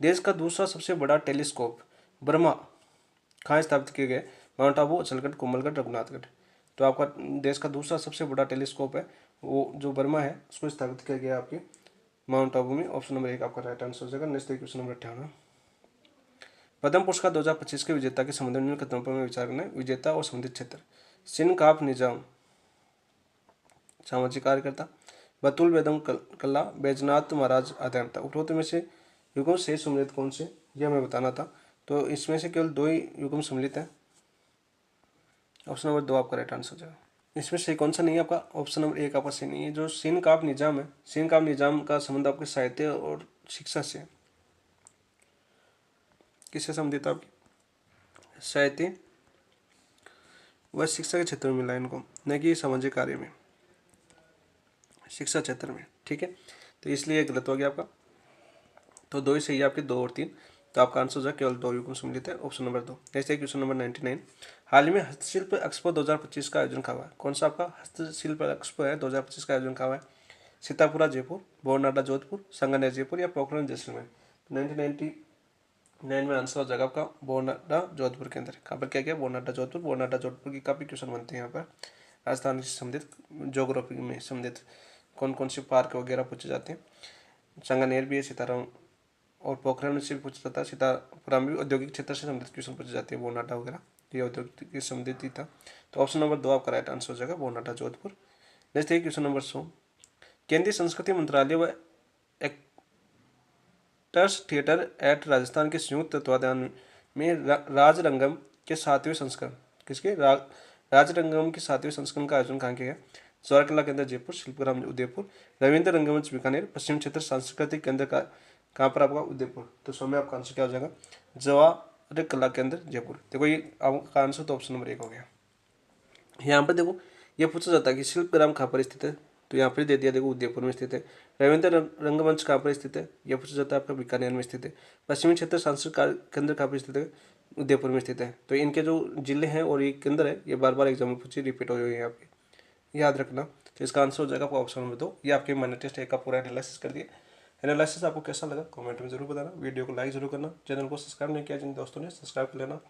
[SPEAKER 1] देश का दूसरा सबसे बड़ा टेलीस्कोप ब्रह्मा कहाँ स्थापित किए गए? माउंट आबू, अचलगढ़, कोमलगढ़, रघुनाथगढ़। तो आपका देश का दूसरा सबसे बड़ा टेलीस्कोप है वो जो ब्रह्मा है उसको स्थापित किया गया आपके माउंट आबू में। ऑप्शन नंबर 1 आपका राइट आंसर हो जाएगा। Next question number 58। पद्म पुरस्कार 2025 के विजेता के संबंध में कथनों पर विचार करना है। विजेता और संबंधित क्षेत्र। सिनकाफ निजाम सामाजिक कार्यकर्ता, बतुल बेगम कल्ला, बैजनाथ महाराज आध्यात्मिकता। उपरोक्त में से युग्म से सम्मिलित कौन से? यह हमें बताना था। तो इसमें से केवल 2 ही युग्म सम्मिलित हैं। ऑप्शन नंबर 2 आपका राइट आंसर हो जाएगा। इसमें सही कौन सा नहीं है आपका? ऑप्शन नंबर 1 आपका सही नहीं है। जो सिनकाफ निजाम है, सिनकाफ निजाम का संबंध आपके साहित्य और शिक्षा से। किससे संबंधित आपकी? साहित्य व शिक्षा के क्षेत्र में मिला इनको, न कि सामाजिक कार्य में, शिक्षा क्षेत्र में। ठीक है, तो इसलिए गलत हो गया आपका। तो 2 ही सही है आपके, 2 और 3। तो आपका आंसर हो जाए केवल 2 युग्म सम्मिलित है। Option number 2। नेक्स्ट है क्वेश्चन नंबर 99। हाल ही में हस्तशिल्प एक्सपो 2025 का आयोजन कहाँ हुआ है? कौन सा आपका हस्तशिल्प एक्सपो है 2025 का आयोजन कहाँ हुआ है? सीतापुरा जयपुर, बोरनाडा जोधपुर, संगनेर जयपुर या पोखरण जैसलमेर। 1999 में आंसर हो जाएगा आपका बोरनाडा जोधपुर के अंदर। कहाँ पर क्या गया? बोरनाडा जोधपुर। बोरनाडा जोधपुर की काफ़ी क्वेश्चन बनते हैं यहाँ पर। राजस्थान से संबंधित, जोग्राफी में संबंधित कौन कौन से पार्क वगैरह पूछे जाते हैं। संगनेर भी है, सीताराम और पोखरण से भी पूछा जाता है। सीतापुरा में भी औद्योगिक क्षेत्र से संबंधित क्वेश्चन पूछे जाते हैं। बोरनाडा वगैरह ये औद्योगिक के संबंधित ही था। तो ऑप्शन नंबर 2 आपका राइट आंसर हो जाएगा, बोरनाडा जोधपुर। नेक्स्ट है क्वेश्चन नंबर 100। केंद्रीय संस्कृति मंत्रालय व एक्टर्स थिएटर एट राजस्थान के संयुक्त तत्वाधान में राजरंगम के 7वें संस्करण किसके? राजरंगम के 7वें संस्करण का आयोजन कहाँ किया गया? जवाहर केंद्र जयपुर, शिल्पग्राम उदयपुर, रविंद्र रंगमंच बीकानेर, पश्चिम क्षेत्र सांस्कृतिक केंद्र का कहाँ पर आपका? उदयपुर। तो समय आपका आंसर क्या हो जाएगा? जवाहर कला केंद्र जयपुर। देखो ये आपका आंसर तो ऑप्शन नंबर 1 हो गया। यहाँ पर देखो ये पूछा जाता है कि शिल्पग्राम कहाँ पर स्थित है, तो यहाँ पर दे दिया देखो उदयपुर में स्थित है। रविंद्र रंगमंच कहाँ पर स्थित है? यह पूछा जाता है आपका बीकानेर में स्थित है। पश्चिमी क्षेत्र सांस्कृतिक केंद्र कहाँ पर स्थित है? उदयपुर में स्थित है। तो इनके जो जिले हैं और ये केंद्र है ये बार बार एग्जाम में पूछे रिपीट हुए हैं यहाँ पे, याद रखना। तो इसका आंसर हो जाएगा आपका ऑप्शन नंबर 2। ये आपके मैंने टेस्ट 1 का पूरा एनालिसिस कर दिया। एनालिसिस आपको कैसा लगा कमेंट में जरूर बताना। वीडियो को लाइक जरूर करना, चैनल को सब्सक्राइब नहीं किया जिन दोस्तों ने सब्सक्राइब कर लेना।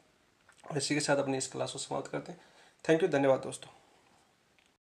[SPEAKER 1] और इसी के साथ अपनी इस क्लास को समाप्त करते हैं। थैंक यू, धन्यवाद दोस्तों।